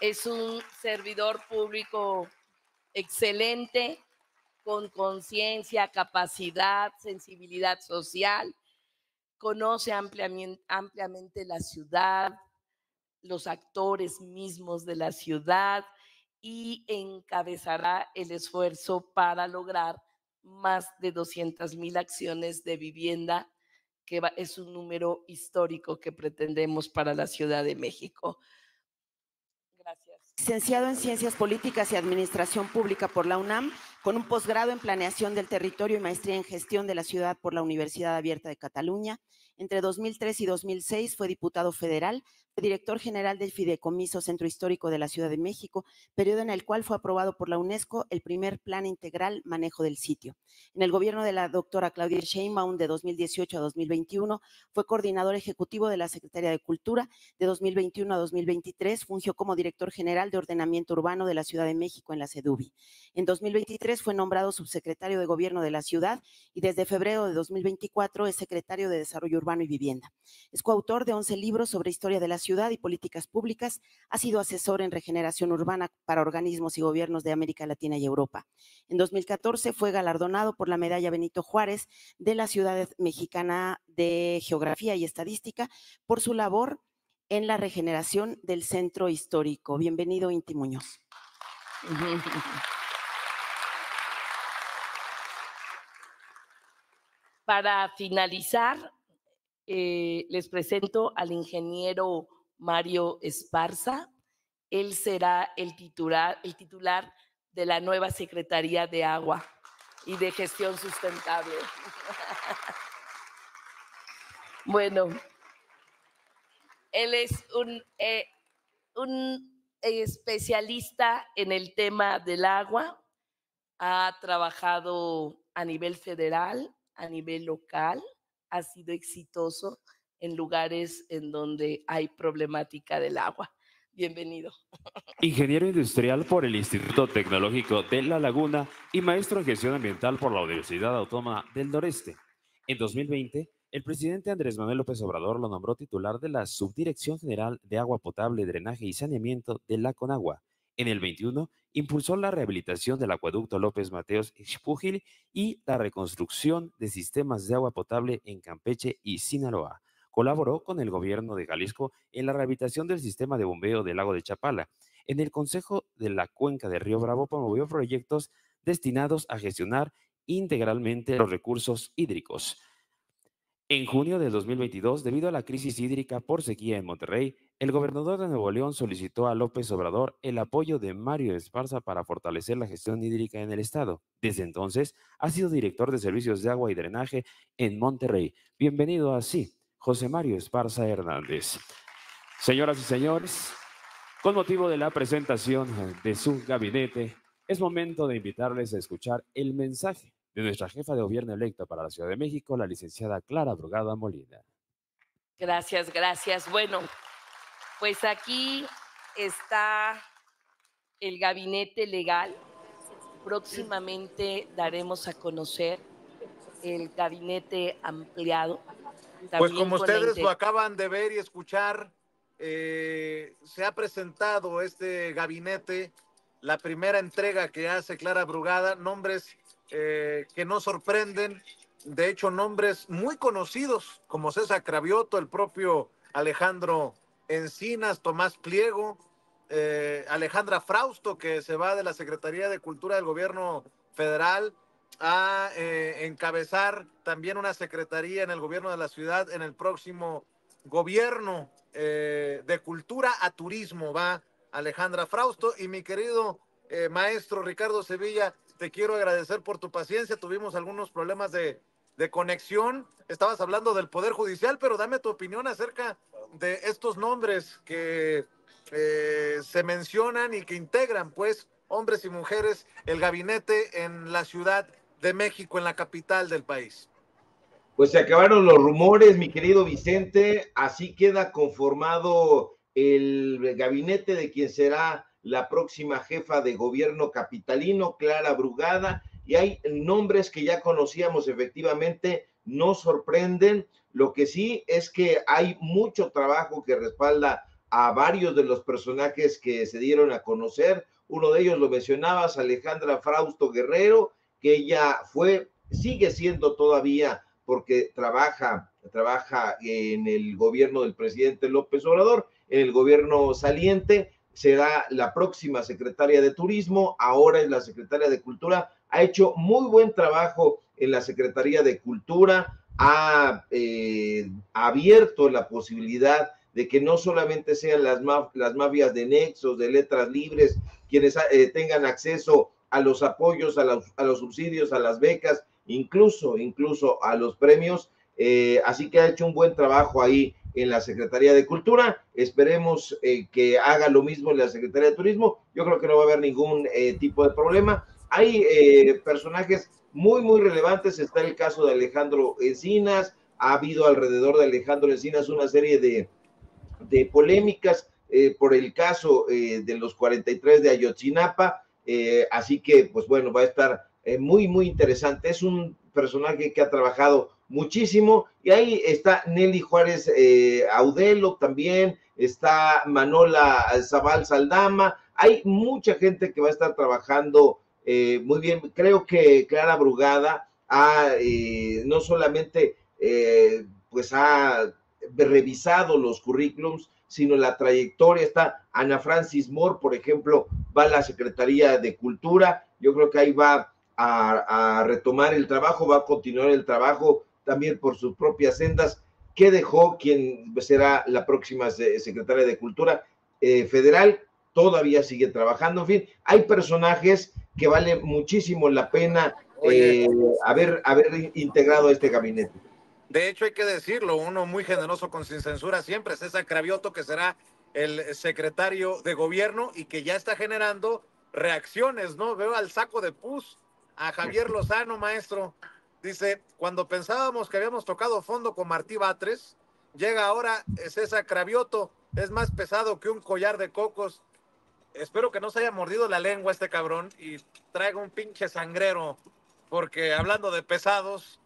Es un servidor público excelente, con conciencia, capacidad, sensibilidad social, conoce ampliamente la ciudad, los actores mismos de la ciudad y encabezará el esfuerzo para lograr más de 200,000 acciones de vivienda, que es un número histórico que pretendemos para la Ciudad de México. Gracias. Licenciado en Ciencias Políticas y Administración Pública por la UNAM, con un posgrado en Planeación del Territorio y maestría en Gestión de la Ciudad por la Universidad Abierta de Cataluña. Entre 2003 y 2006 fue diputado federal, fue director general del Fideicomiso Centro Histórico de la Ciudad de México, periodo en el cual fue aprobado por la UNESCO el primer Plan Integral Manejo del Sitio. En el gobierno de la doctora Claudia Sheinbaum de 2018 a 2021 fue coordinador ejecutivo de la Secretaría de Cultura. De 2021 a 2023 fungió como director general de Ordenamiento Urbano de la Ciudad de México en la SEDUBI. En 2023 fue nombrado subsecretario de Gobierno de la Ciudad y desde febrero de 2024 es secretario de Desarrollo Urbano y Vivienda. Es coautor de 11 libros sobre historia de la ciudad y políticas públicas. Ha sido asesor en regeneración urbana para organismos y gobiernos de América Latina y Europa. En 2014 fue galardonado por la Medalla Benito Juárez de la Ciudad Mexicana de Geografía y Estadística por su labor en la regeneración del centro histórico. Bienvenido, Inti Muñoz. Para finalizar, les presento al ingeniero Mario Esparza. Él será el titular de la nueva Secretaría de Agua y de Gestión Sustentable. Bueno, él es un especialista en el tema del agua. Ha trabajado a nivel federal, a nivel local, ha sido exitoso en lugares en donde hay problemática del agua. Bienvenido. Ingeniero industrial por el Instituto Tecnológico de La Laguna y maestro en gestión ambiental por la Universidad Autónoma del Noreste. En 2020, el presidente Andrés Manuel López Obrador lo nombró titular de la Subdirección General de Agua Potable, Drenaje y Saneamiento de la Conagua. En el 21, impulsó la rehabilitación del acueducto López Mateos Ixpúgil y la reconstrucción de sistemas de agua potable en Campeche y Sinaloa. Colaboró con el gobierno de Jalisco en la rehabilitación del sistema de bombeo del lago de Chapala. En el Consejo de la Cuenca de Río Bravo promovió proyectos destinados a gestionar integralmente los recursos hídricos. En junio del 2022, debido a la crisis hídrica por sequía en Monterrey, el gobernador de Nuevo León solicitó a López Obrador el apoyo de Mario Esparza para fortalecer la gestión hídrica en el estado. Desde entonces, ha sido director de servicios de agua y drenaje en Monterrey. Bienvenido así, José Mario Esparza Hernández. Señoras y señores, con motivo de la presentación de su gabinete, es momento de invitarles a escuchar el mensaje de nuestra jefa de gobierno electa para la Ciudad de México, la licenciada Clara Brugada Molina. Gracias, gracias. Bueno, pues aquí está el gabinete legal. Próximamente daremos a conocer el gabinete ampliado. Pues como ustedes lo acaban de ver y escuchar, se ha presentado este gabinete, la primera entrega que hace Clara Brugada, nombres que no sorprenden, de hecho nombres muy conocidos como César Cravioto, el propio Alejandro Encinas, Tomás Pliego, Alejandra Frausto, que se va de la Secretaría de Cultura del Gobierno Federal a encabezar también una secretaría en el gobierno de la ciudad en el próximo gobierno de cultura a turismo. Va Alejandra Frausto. Y mi querido maestro Ricardo Sevilla, te quiero agradecer por tu paciencia. Tuvimos algunos problemas de conexión. Estabas hablando del Poder Judicial, pero dame tu opinión acerca de estos nombres que se mencionan y que integran, pues, hombres y mujeres, el gabinete en la Ciudad de México, en la capital del país. Pues se acabaron los rumores, mi querido Vicente, así queda conformado el gabinete de quien será la próxima jefa de gobierno capitalino, Clara Brugada, y hay nombres que ya conocíamos efectivamente, no sorprenden. Lo que sí es que hay mucho trabajo que respalda a varios de los personajes que se dieron a conocer. Uno de ellos lo mencionabas, Alejandra Frausto Guerrero, que ella sigue siendo todavía, porque trabaja en el gobierno del presidente López Obrador, en el gobierno saliente, será la próxima secretaria de Turismo, ahora es la secretaria de Cultura, ha hecho muy buen trabajo en la Secretaría de Cultura, ha abierto la posibilidad de que no solamente sean las mafias de nexos, de letras libres, quienes tengan acceso a los apoyos, a los subsidios, a las becas, incluso a los premios, así que ha hecho un buen trabajo ahí en la Secretaría de Cultura. Esperemos que haga lo mismo en la Secretaría de Turismo. Yo creo que no va a haber ningún tipo de problema. Hay personajes muy relevantes. Está el caso de Alejandro Encinas. Ha habido alrededor de Alejandro Encinas una serie de polémicas por el caso de los 43 de Ayotzinapa. Así que, pues bueno, va a estar muy interesante. Es un personaje que ha trabajado muchísimo, y ahí está Nelly Juárez Audelo también, está Manola Zabal Saldama, hay mucha gente que va a estar trabajando muy bien. Creo que Clara Brugada no solamente pues ha revisado los currículums, sino la trayectoria. Está Ana Francis Moore, por ejemplo, va a la Secretaría de Cultura. Yo creo que ahí va a retomar el trabajo, va a continuar el trabajo también por sus propias sendas, que dejó quien será la próxima secretaria de Cultura federal. Todavía sigue trabajando. En fin, hay personajes que vale muchísimo la pena haber integrado a este gabinete. De hecho, hay que decirlo, uno muy generoso con Sin Censura siempre, César Cravioto, que será el secretario de gobierno y que ya está generando reacciones, ¿no? Veo al saco de pus, a Javier Lozano, maestro. Dice, cuando pensábamos que habíamos tocado fondo con Martí Batres, llega ahora César Cravioto, es más pesado que un collar de cocos. Espero que no se haya mordido la lengua este cabrón y traiga un pinche sangrero, porque hablando de pesados,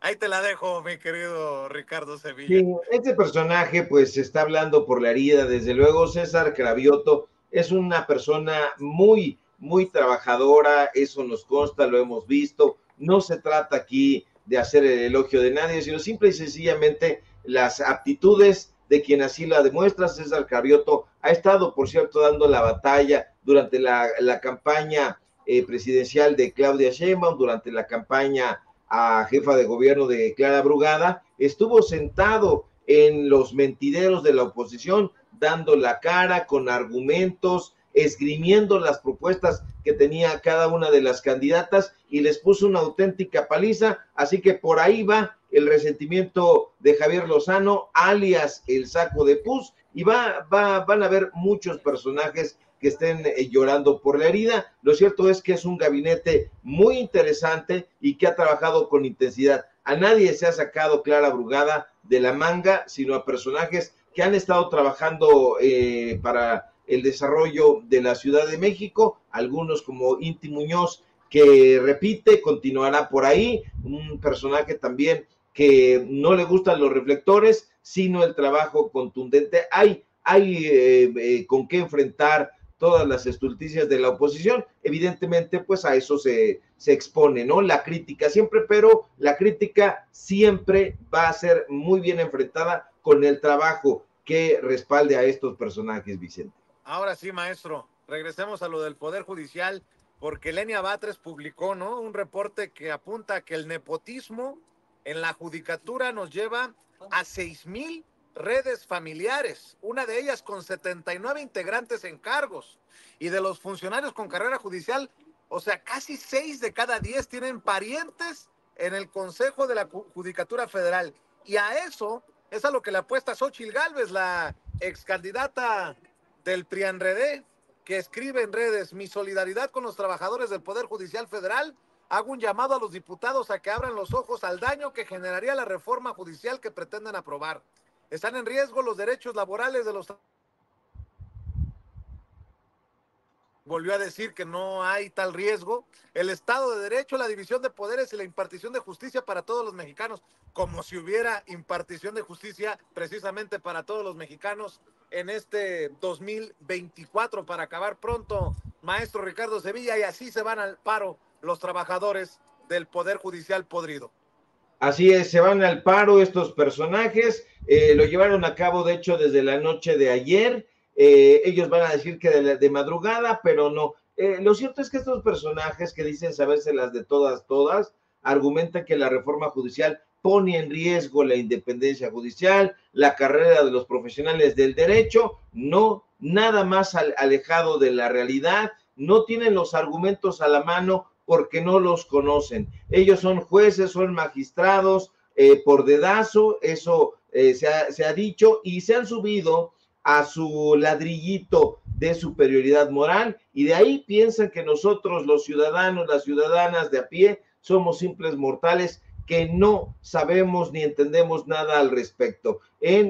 ahí te la dejo, mi querido Ricardo Sevilla. Sí, este personaje pues está hablando por la herida, desde luego. César Cravioto es una persona muy trabajadora, eso nos consta, lo hemos visto. No se trata aquí de hacer el elogio de nadie, sino simple y sencillamente las aptitudes de quien así la demuestra. César Cravioto ha estado, por cierto, dando la batalla durante la campaña presidencial de Claudia Sheinbaum, durante la campaña a jefa de gobierno de Clara Brugada. Estuvo sentado en los mentideros de la oposición, dando la cara con argumentos, esgrimiendo las propuestas que tenía cada una de las candidatas, y les puso una auténtica paliza. Así que por ahí va el resentimiento de Javier Lozano, alias el saco de pus, y van a haber muchos personajes que estén llorando por la herida. Lo cierto es que es un gabinete muy interesante y que ha trabajado con intensidad. A nadie se ha sacado Clara Brugada de la manga, sino a personajes que han estado trabajando para el desarrollo de la Ciudad de México, algunos como Inti Muñoz, que repite, continuará por ahí, un personaje también que no le gustan los reflectores, sino el trabajo contundente. Hay con qué enfrentar todas las estulticias de la oposición. Evidentemente, pues a eso se expone, ¿no? La crítica siempre, pero la crítica siempre va a ser muy bien enfrentada con el trabajo que respalde a estos personajes, Vicente. Ahora sí, maestro, regresemos a lo del Poder Judicial, porque Lenia Batres publicó, ¿no?, un reporte que apunta a que el nepotismo en la judicatura nos lleva a 6,000 redes familiares, una de ellas con 79 integrantes en cargos, y de los funcionarios con carrera judicial, o sea, casi 6 de cada 10 tienen parientes en el Consejo de la Judicatura Federal, y a eso es a lo que le apuesta Xóchitl Gálvez, la excandidata del PRIANREDE, que escribe en redes: mi solidaridad con los trabajadores del Poder Judicial Federal. Hago un llamado a los diputados a que abran los ojos al daño que generaría la reforma judicial que pretenden aprobar. Están en riesgo los derechos laborales de los volvió a decir que no hay tal riesgo. El Estado de Derecho, la división de poderes y la impartición de justicia para todos los mexicanos, como si hubiera impartición de justicia precisamente para todos los mexicanos en este 2024 para acabar pronto, maestro Ricardo Sevilla, y así se van al paro los trabajadores del Poder Judicial podrido. Así es, se van al paro estos personajes, lo llevaron a cabo de hecho desde la noche de ayer, ellos van a decir que de madrugada, pero no. Lo cierto es que estos personajes que dicen sabérselas de todas, argumentan que la reforma judicial pone en riesgo la independencia judicial, la carrera de los profesionales del derecho, no, nada más alejado de la realidad, no tienen los argumentos a la mano porque no los conocen. Ellos son jueces, son magistrados por dedazo, eso se ha dicho, y se han subido a su ladrillito de superioridad moral, y de ahí piensan que nosotros, los ciudadanos, las ciudadanas de a pie, somos simples mortales que no sabemos ni entendemos nada al respecto.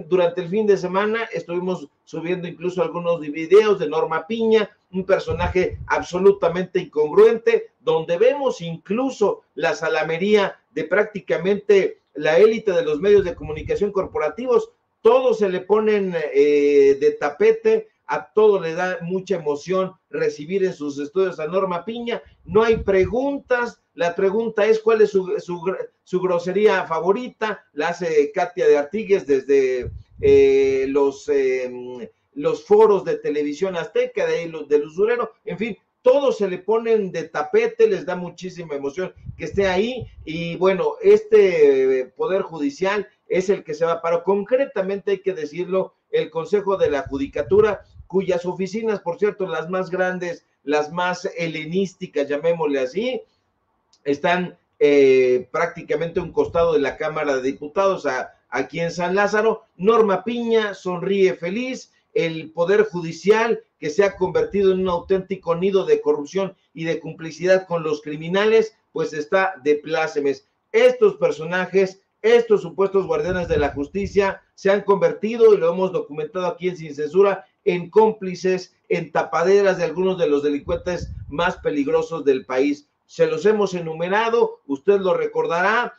Durante el fin de semana estuvimos subiendo incluso algunos videos de Norma Piña, un personaje absolutamente incongruente, donde vemos incluso la salamería de prácticamente la élite de los medios de comunicación corporativos. Todos se le ponen de tapete, a todo le da mucha emoción recibir en sus estudios a Norma Piña, no hay preguntas, la pregunta es cuál es su grosería favorita, la hace Katia de Artigues desde los foros de Televisión Azteca, de ahí del usurero, en fin, todos se le ponen de tapete, les da muchísima emoción que esté ahí, y bueno, este Poder Judicial es el que se va a paro. Concretamente hay que decirlo, el Consejo de la Judicatura, cuyas oficinas, por cierto, las más grandes, las más helenísticas, llamémosle así, están prácticamente a un costado de la Cámara de Diputados, aquí en San Lázaro. Norma Piña sonríe feliz, el Poder Judicial, que se ha convertido en un auténtico nido de corrupción y de complicidad con los criminales, pues está de plácemes. Estos personajes, estos supuestos guardianes de la justicia, se han convertido, y lo hemos documentado aquí en Sin Censura, en cómplices, en tapaderas de algunos de los delincuentes más peligrosos del país. Se los hemos enumerado, usted lo recordará,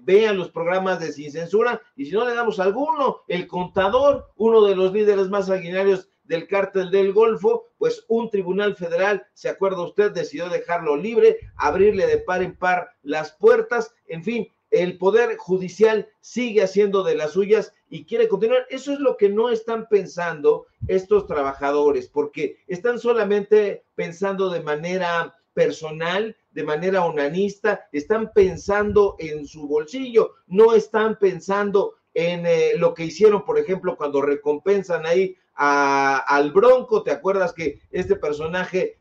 vean los programas de Sin Censura, y si no le damos alguno, el Contador, uno de los líderes más sanguinarios del cártel del Golfo, pues un tribunal federal, se acuerda usted, decidió dejarlo libre, abrirle de par en par las puertas, en fin, el Poder Judicial sigue haciendo de las suyas y quiere continuar. Eso es lo que no están pensando estos trabajadores, porque están solamente pensando de manera personal, de manera onanista, están pensando en su bolsillo, no están pensando en lo que hicieron, por ejemplo, cuando recompensan ahí al Bronco. ¿Te acuerdas que este personaje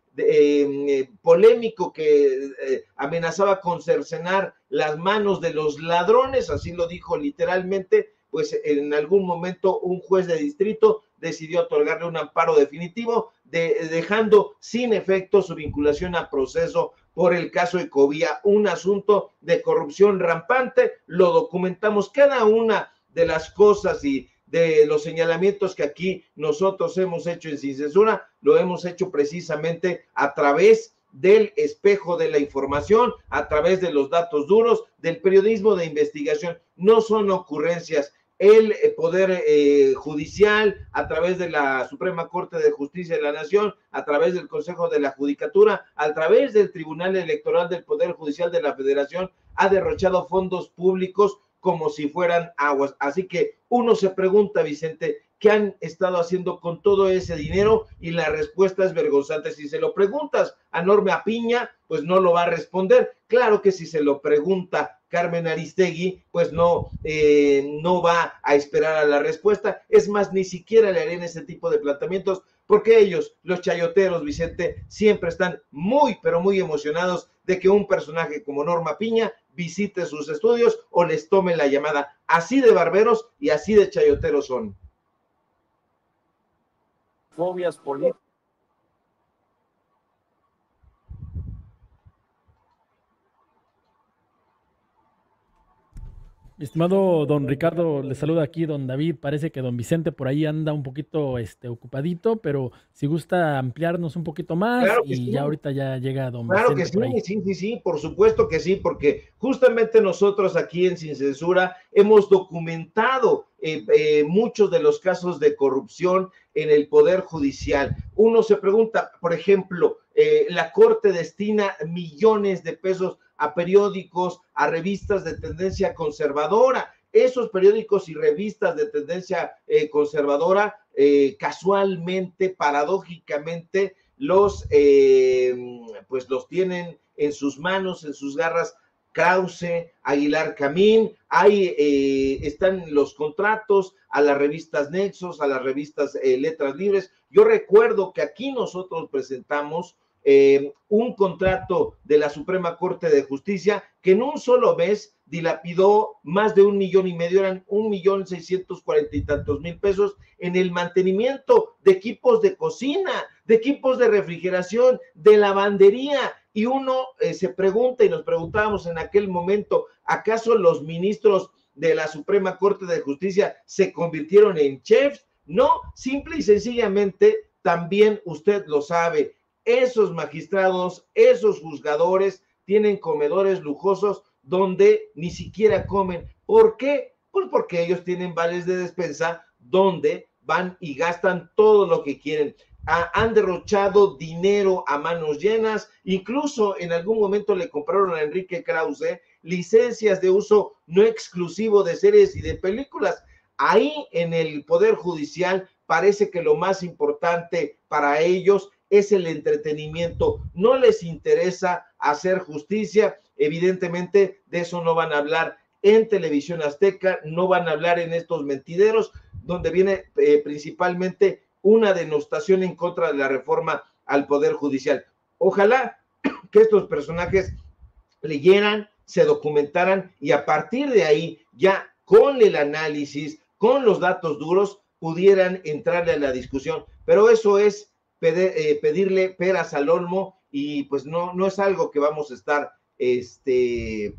polémico que amenazaba con cercenar las manos de los ladrones, así lo dijo literalmente, pues en algún momento un juez de distrito decidió otorgarle un amparo definitivo, dejando sin efecto su vinculación a proceso por el caso Ecovía, un asunto de corrupción rampante. Lo documentamos cada una de las cosas y de los señalamientos que aquí nosotros hemos hecho en Sin Censura, lo hemos hecho precisamente a través del espejo de la información, a través de los datos duros, del periodismo de investigación. No son ocurrencias. El Poder Judicial, a través de la Suprema Corte de Justicia de la Nación, a través del Consejo de la Judicatura, a través del Tribunal Electoral del Poder Judicial de la Federación, ha derrochado fondos públicos como si fueran aguas. Así que uno se pregunta, Vicente, ¿qué han estado haciendo con todo ese dinero? Y la respuesta es vergonzante. Si se lo preguntas a Norma Piña, pues no lo va a responder. Claro que si se lo pregunta Carmen Aristegui, pues no va a esperar a la respuesta. Es más, ni siquiera le harían ese tipo de planteamientos, porque ellos, los chayoteros, Vicente, siempre están muy, pero muy emocionados de que un personaje como Norma Piña visite sus estudios o les tome la llamada. Así de barberos y así de chayoteros son. Fobias políticas. Estimado don Ricardo, le saluda aquí don David. Parece que don Vicente por ahí anda un poquito ocupadito, pero si gusta ampliarnos un poquito más Claro que y sí. ya ahorita ya llega don Claro que Vicente por ahí. sí, por supuesto que sí, porque justamente nosotros aquí en Sin Censura hemos documentado muchos de los casos de corrupción en el Poder Judicial. Uno se pregunta, por ejemplo, la Corte destina millones de pesos a periódicos, a revistas de tendencia conservadora. Esos periódicos y revistas de tendencia conservadora, casualmente, paradójicamente, pues los tienen en sus manos, en sus garras, Krause, Aguilar Camín, ahí están los contratos a las revistas Nexos, a las revistas Letras Libres. Yo recuerdo que aquí nosotros presentamos un contrato de la Suprema Corte de Justicia que en un solo mes dilapidó más de 1,5 millones, eran 1,640,000 y tantos mil pesos en el mantenimiento de equipos de cocina, de equipos de refrigeración, de lavandería, y uno se pregunta, y nos preguntábamos en aquel momento, ¿acaso los ministros de la Suprema Corte de Justicia se convirtieron en chefs? No, simple y sencillamente, también usted lo sabe, esos magistrados, esos juzgadores tienen comedores lujosos donde ni siquiera comen. ¿Por qué? Pues porque ellos tienen vales de despensa donde van y gastan todo lo que quieren. Han derrochado dinero a manos llenas, incluso en algún momento le compraron a Enrique Krause licencias de uso no exclusivo de series y de películas. Ahí en el Poder Judicial parece que lo más importante para ellos es el entretenimiento, no les interesa hacer justicia. Evidentemente de eso no van a hablar en Televisión Azteca, no van a hablar en estos mentideros, donde viene principalmente una denostación en contra de la reforma al Poder Judicial. Ojalá que estos personajes leyeran, se documentaran y a partir de ahí, ya con el análisis, con los datos duros, pudieran entrarle a la discusión. Pero eso es pedirle peras al olmo y pues no es algo que vamos a estar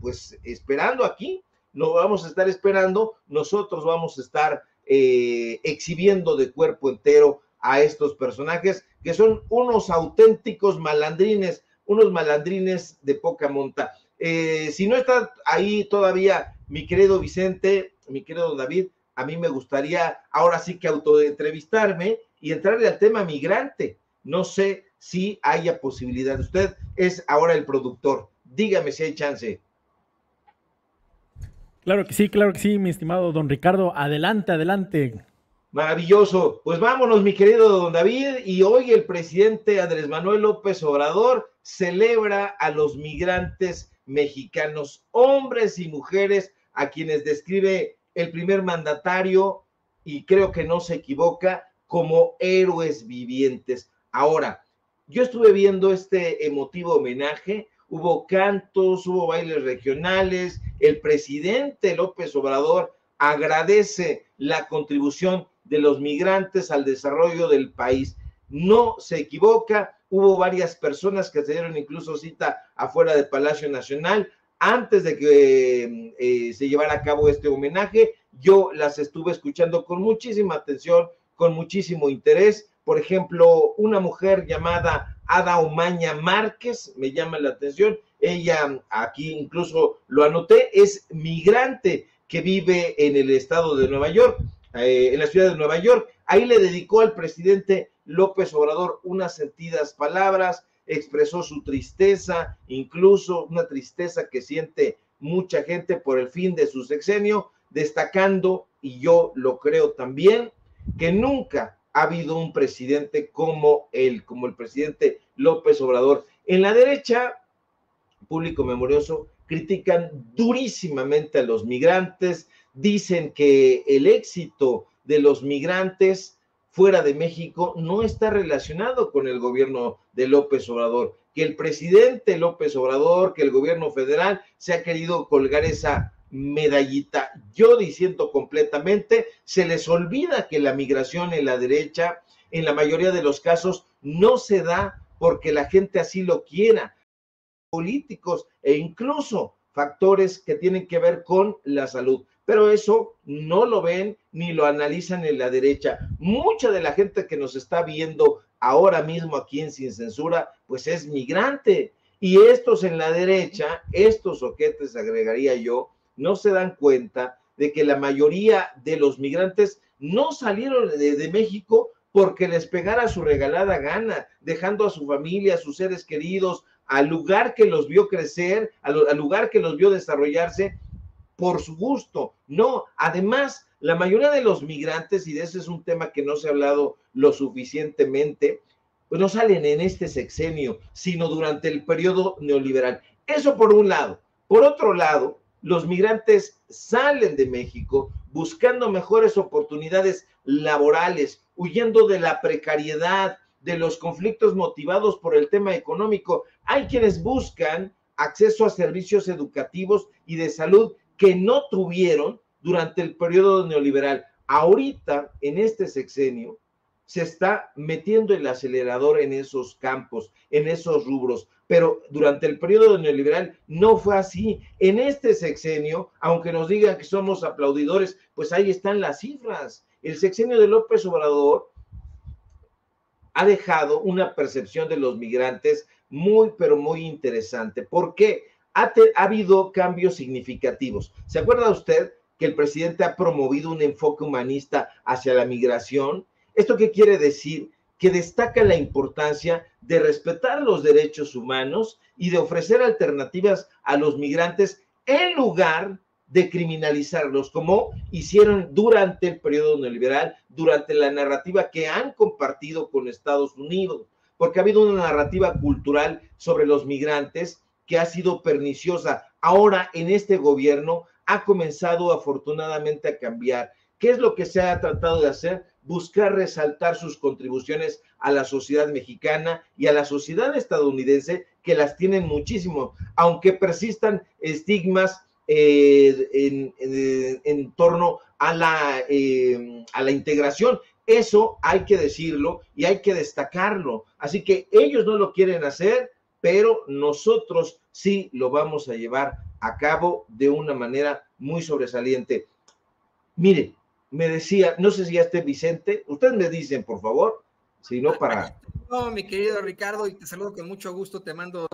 pues esperando aquí, no vamos a estar esperando, nosotros vamos a estar exhibiendo de cuerpo entero a estos personajes que son unos auténticos malandrines, unos malandrines de poca monta. Si no está ahí todavía mi querido Vicente, mi querido David, a mí me gustaría ahora sí que autoentrevistarme y entrarle al tema migrante. No sé si haya posibilidad. Usted es ahora el productor. Dígame si hay chance. Claro que sí, mi estimado don Ricardo. Adelante, adelante. Maravilloso. Pues vámonos, mi querido don David. Y hoy el presidente Andrés Manuel López Obrador celebra a los migrantes mexicanos, hombres y mujeres, a quienes describe el primer mandatario, y creo que no se equivoca, como héroes vivientes. Ahora, yo estuve viendo este emotivo homenaje, hubo cantos, hubo bailes regionales, el presidente López Obrador agradece la contribución de los migrantes al desarrollo del país. No se equivoca, hubo varias personas que se dieron incluso cita afuera del Palacio Nacional antes de que se llevara a cabo este homenaje. Yo las estuve escuchando con muchísima atención, con muchísimo interés. Por ejemplo, una mujer llamada Ada Omaña Márquez, me llama la atención, ella aquí incluso lo anoté, es migrante que vive en el estado de Nueva York, en la ciudad de Nueva York. Ahí le dedicó al presidente López Obrador unas sentidas palabras, expresó su tristeza, incluso una tristeza que siente mucha gente por el fin de su sexenio, destacando, y yo lo creo también, que nunca ha habido un presidente como él, como el presidente López Obrador. En la derecha, público memorioso, critican durísimamente a los migrantes, dicen que el éxito de los migrantes fuera de México no está relacionado con el gobierno de López Obrador, que el presidente López Obrador, que el gobierno federal se ha querido colgar esa medallita. Yo diciendo completamente, se les olvida que la migración en la derecha, en la mayoría de los casos, no se da porque la gente así lo quiera. Políticos e incluso factores que tienen que ver con la salud. Pero eso no lo ven ni lo analizan en la derecha. Mucha de la gente que nos está viendo ahora mismo aquí en Sin Censura, pues es migrante. Y estos en la derecha, estos ojetes, agregaría yo, no se dan cuenta de que la mayoría de los migrantes no salieron de México porque les pegara su regalada gana, dejando a su familia, a sus seres queridos, al lugar que los vio crecer, al lugar que los vio desarrollarse, por su gusto. No, además, la mayoría de los migrantes, y de ese es un tema que no se ha hablado lo suficientemente, pues no salen en este sexenio, sino durante el periodo neoliberal. Eso por un lado. Por otro lado, los migrantes salen de México buscando mejores oportunidades laborales, huyendo de la precariedad, de los conflictos motivados por el tema económico. Hay quienes buscan acceso a servicios educativos y de salud que no tuvieron durante el periodo neoliberal. Ahorita, en este sexenio, se está metiendo el acelerador en esos campos, en esos rubros, pero durante el periodo neoliberal no fue así. En este sexenio, aunque nos digan que somos aplaudidores, pues ahí están las cifras. El sexenio de López Obrador ha dejado una percepción de los migrantes muy, pero muy interesante. ¿Por qué? Ha habido cambios significativos. ¿Se acuerda usted que el presidente ha promovido un enfoque humanista hacia la migración? ¿Esto qué quiere decir? Que destaca la importancia de respetar los derechos humanos y de ofrecer alternativas a los migrantes en lugar de criminalizarlos, como hicieron durante el periodo neoliberal, durante la narrativa que han compartido con Estados Unidos, porque ha habido una narrativa cultural sobre los migrantes que ha sido perniciosa. Ahora en este gobierno ha comenzado afortunadamente a cambiar. ¿Qué es lo que se ha tratado de hacer? Buscar resaltar sus contribuciones a la sociedad mexicana y a la sociedad estadounidense, que las tienen muchísimo, aunque persistan estigmas en torno a la integración. Eso hay que decirlo y hay que destacarlo. Así que ellos no lo quieren hacer, pero nosotros sí lo vamos a llevar a cabo de una manera muy sobresaliente. Mire, me decía, no sé si ya esté Vicente, ustedes me dicen, por favor, si no para... No, mi querido Ricardo, y te saludo con mucho gusto, te mando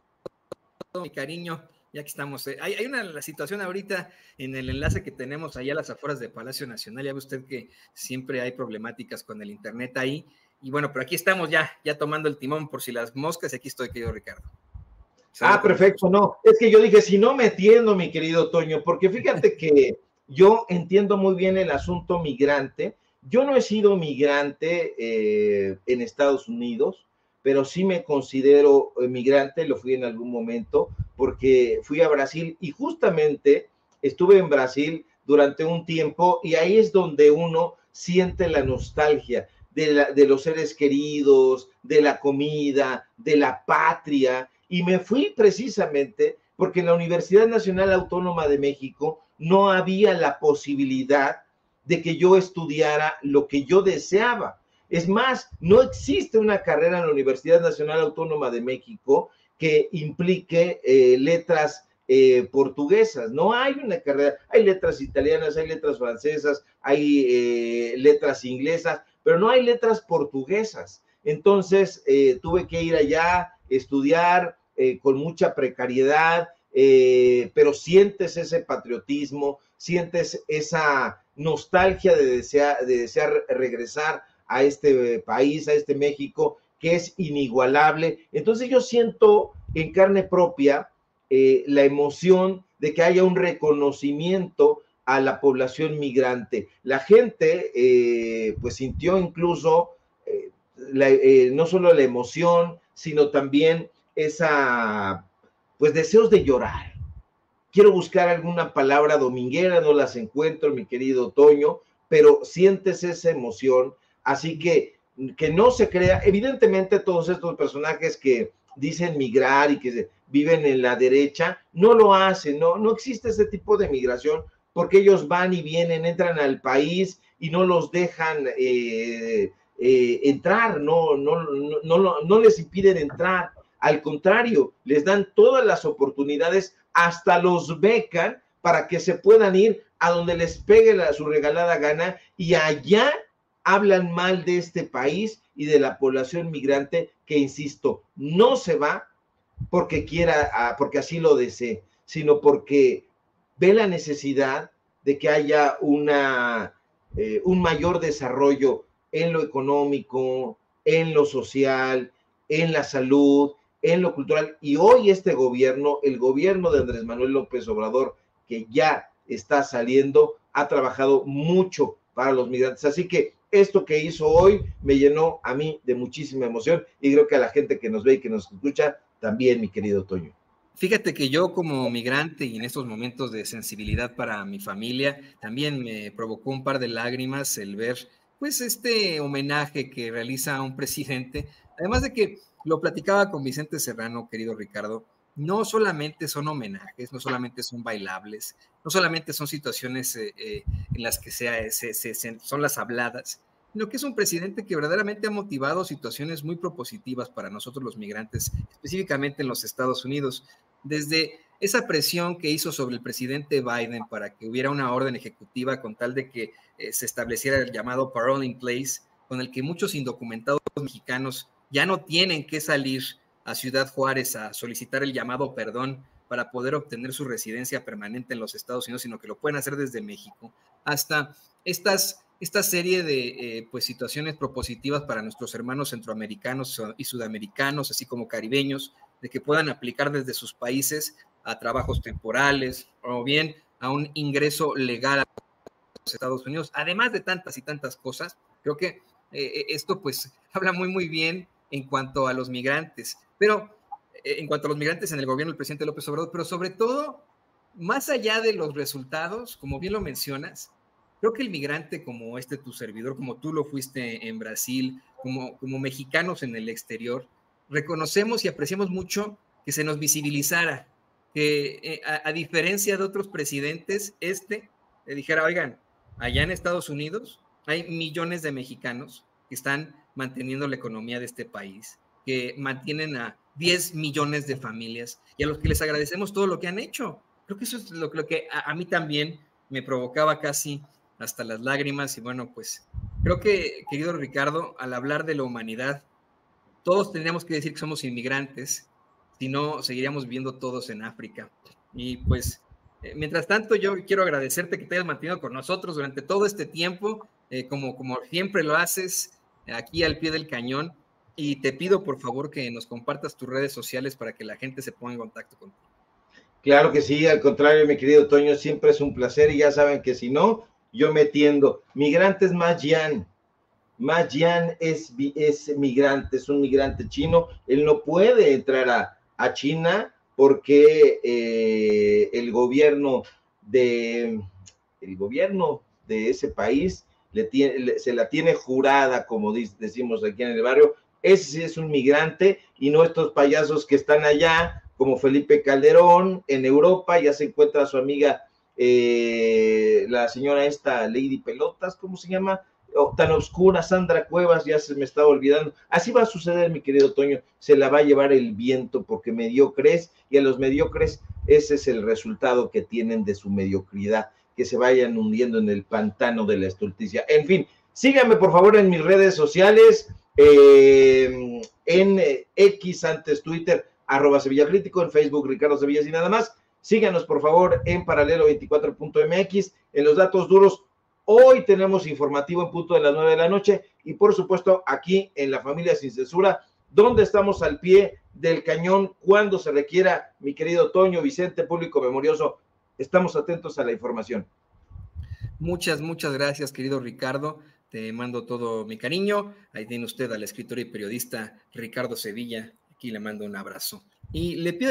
todo mi cariño, ya que estamos. Hay una situación ahorita en el enlace que tenemos allá a las afueras de Palacio Nacional, ya ve usted que siempre hay problemáticas con el internet ahí, y bueno, pero aquí estamos ya tomando el timón por si las moscas, y aquí estoy, querido Ricardo. Perfecto, no, es que yo dije, si no me entiendo, mi querido Toño, porque fíjate que yo entiendo muy bien el asunto migrante. Yo no he sido migrante en Estados Unidos, pero sí me considero migrante, lo fui en algún momento, porque fui a Brasil y justamente estuve en Brasil durante un tiempo y ahí es donde uno siente la nostalgia de los seres queridos, de la comida, de la patria, y me fui precisamente porque en la Universidad Nacional Autónoma de México no había la posibilidad de que yo estudiara lo que yo deseaba. Es más, no existe una carrera en la Universidad Nacional Autónoma de México que implique letras portuguesas. No hay una carrera, hay letras italianas, hay letras francesas, hay letras inglesas, pero no hay letras portuguesas. Entonces tuve que ir allá, estudiar con mucha precariedad, pero sientes ese patriotismo, sientes esa nostalgia de desear regresar a este país, a este México, que es inigualable. Entonces yo siento en carne propia la emoción de que haya un reconocimiento a la población migrante. La gente pues sintió incluso no solo la emoción, sino también esa, pues deseos de llorar. Quiero buscar alguna palabra dominguera, no las encuentro, mi querido Toño, pero sientes esa emoción, así que no se crea. Evidentemente todos estos personajes que dicen migrar y que viven en la derecha, no lo hacen, no existe ese tipo de migración, porque ellos van y vienen, entran al país y no los dejan entrar, no les impiden entrar. Al contrario, les dan todas las oportunidades hasta los becan para que se puedan ir a donde les pegue su regalada gana, y allá hablan mal de este país y de la población migrante que, insisto, no se va porque quiera, porque así lo desee, sino porque ve la necesidad de que haya un mayor desarrollo en lo económico, en lo social, en la salud, en lo cultural. Y hoy este gobierno, el gobierno de Andrés Manuel López Obrador, que ya está saliendo, ha trabajado mucho para los migrantes. Así que esto que hizo hoy me llenó a mí de muchísima emoción, y creo que a la gente que nos ve y que nos escucha también, mi querido Toño. Fíjate que yo como migrante y en estos momentos de sensibilidad para mi familia, también me provocó un par de lágrimas el ver pues este homenaje que realiza un presidente, además de que lo platicaba con Vicente Serrano, querido Ricardo, no solamente son homenajes, no solamente son bailables, no solamente son situaciones en las que son las habladas, sino que es un presidente que verdaderamente ha motivado situaciones muy propositivas para nosotros los migrantes, específicamente en los Estados Unidos. Desde esa presión que hizo sobre el presidente Biden para que hubiera una orden ejecutiva con tal de que se estableciera el llamado parole in place, con el que muchos indocumentados mexicanos ya no tienen que salir a Ciudad Juárez a solicitar el llamado perdón para poder obtener su residencia permanente en los Estados Unidos, sino que lo pueden hacer desde México, hasta esta serie de pues, situaciones propositivas para nuestros hermanos centroamericanos y sudamericanos, así como caribeños, de que puedan aplicar desde sus países a trabajos temporales o bien a un ingreso legal a los Estados Unidos, además de tantas y tantas cosas. Creo que esto pues habla muy bien en cuanto a los migrantes, pero en cuanto a los migrantes en el gobierno del presidente López Obrador, pero sobre todo, más allá de los resultados, como bien lo mencionas, creo que el migrante como tu servidor, como tú lo fuiste en Brasil, como mexicanos en el exterior, reconocemos y apreciamos mucho que se nos visibilizara, que a diferencia de otros presidentes, le dijera, oigan, allá en Estados Unidos hay millones de mexicanos que están manteniendo la economía de este país, que mantienen a 10 millones de familias y a los que les agradecemos todo lo que han hecho. Creo que eso es lo que a mí también me provocaba casi hasta las lágrimas. Y bueno, pues creo que, querido Ricardo, al hablar de la humanidad, todos tendríamos que decir que somos inmigrantes, si no seguiríamos viviendo todos en África. Y pues, mientras tanto, yo quiero agradecerte que te hayas mantenido con nosotros durante todo este tiempo, como siempre lo haces, aquí al pie del cañón, y te pido por favor que nos compartas tus redes sociales para que la gente se ponga en contacto contigo. Claro que sí, al contrario, mi querido Toño, siempre es un placer, y ya saben que si no, yo me tiendo. Migrantes Majian. Majian es migrante, es un migrante chino. Él no puede entrar a China porque el gobierno de ese país se la tiene jurada, como decimos aquí en el barrio. Ese sí es un migrante, y no estos payasos que están allá, como Felipe Calderón en Europa. Ya se encuentra su amiga, la señora Lady Pelotas, ¿cómo se llama? Tan oscura, Sandra Cuevas, ya se me estaba olvidando. Así va a suceder, mi querido Toño, se la va a llevar el viento, porque mediocres, y a los mediocres ese es el resultado que tienen de su mediocridad, que se vayan hundiendo en el pantano de la estulticia. En fin, síganme por favor en mis redes sociales, en X, antes Twitter, @SevillaCrítico, en Facebook Ricardo Sevillas y nada más. Síganos por favor en paralelo24.mx, en los datos duros. Hoy tenemos informativo en punto de las 9 de la noche, y por supuesto aquí en La Familia Sin Censura, donde estamos al pie del cañón cuando se requiera, mi querido Toño, Vicente, público memorioso. Estamos atentos a la información. Muchas gracias, querido Ricardo. Te mando todo mi cariño. Ahí tiene usted al escritor y periodista Ricardo Sevilla. Aquí le mando un abrazo. Y le pido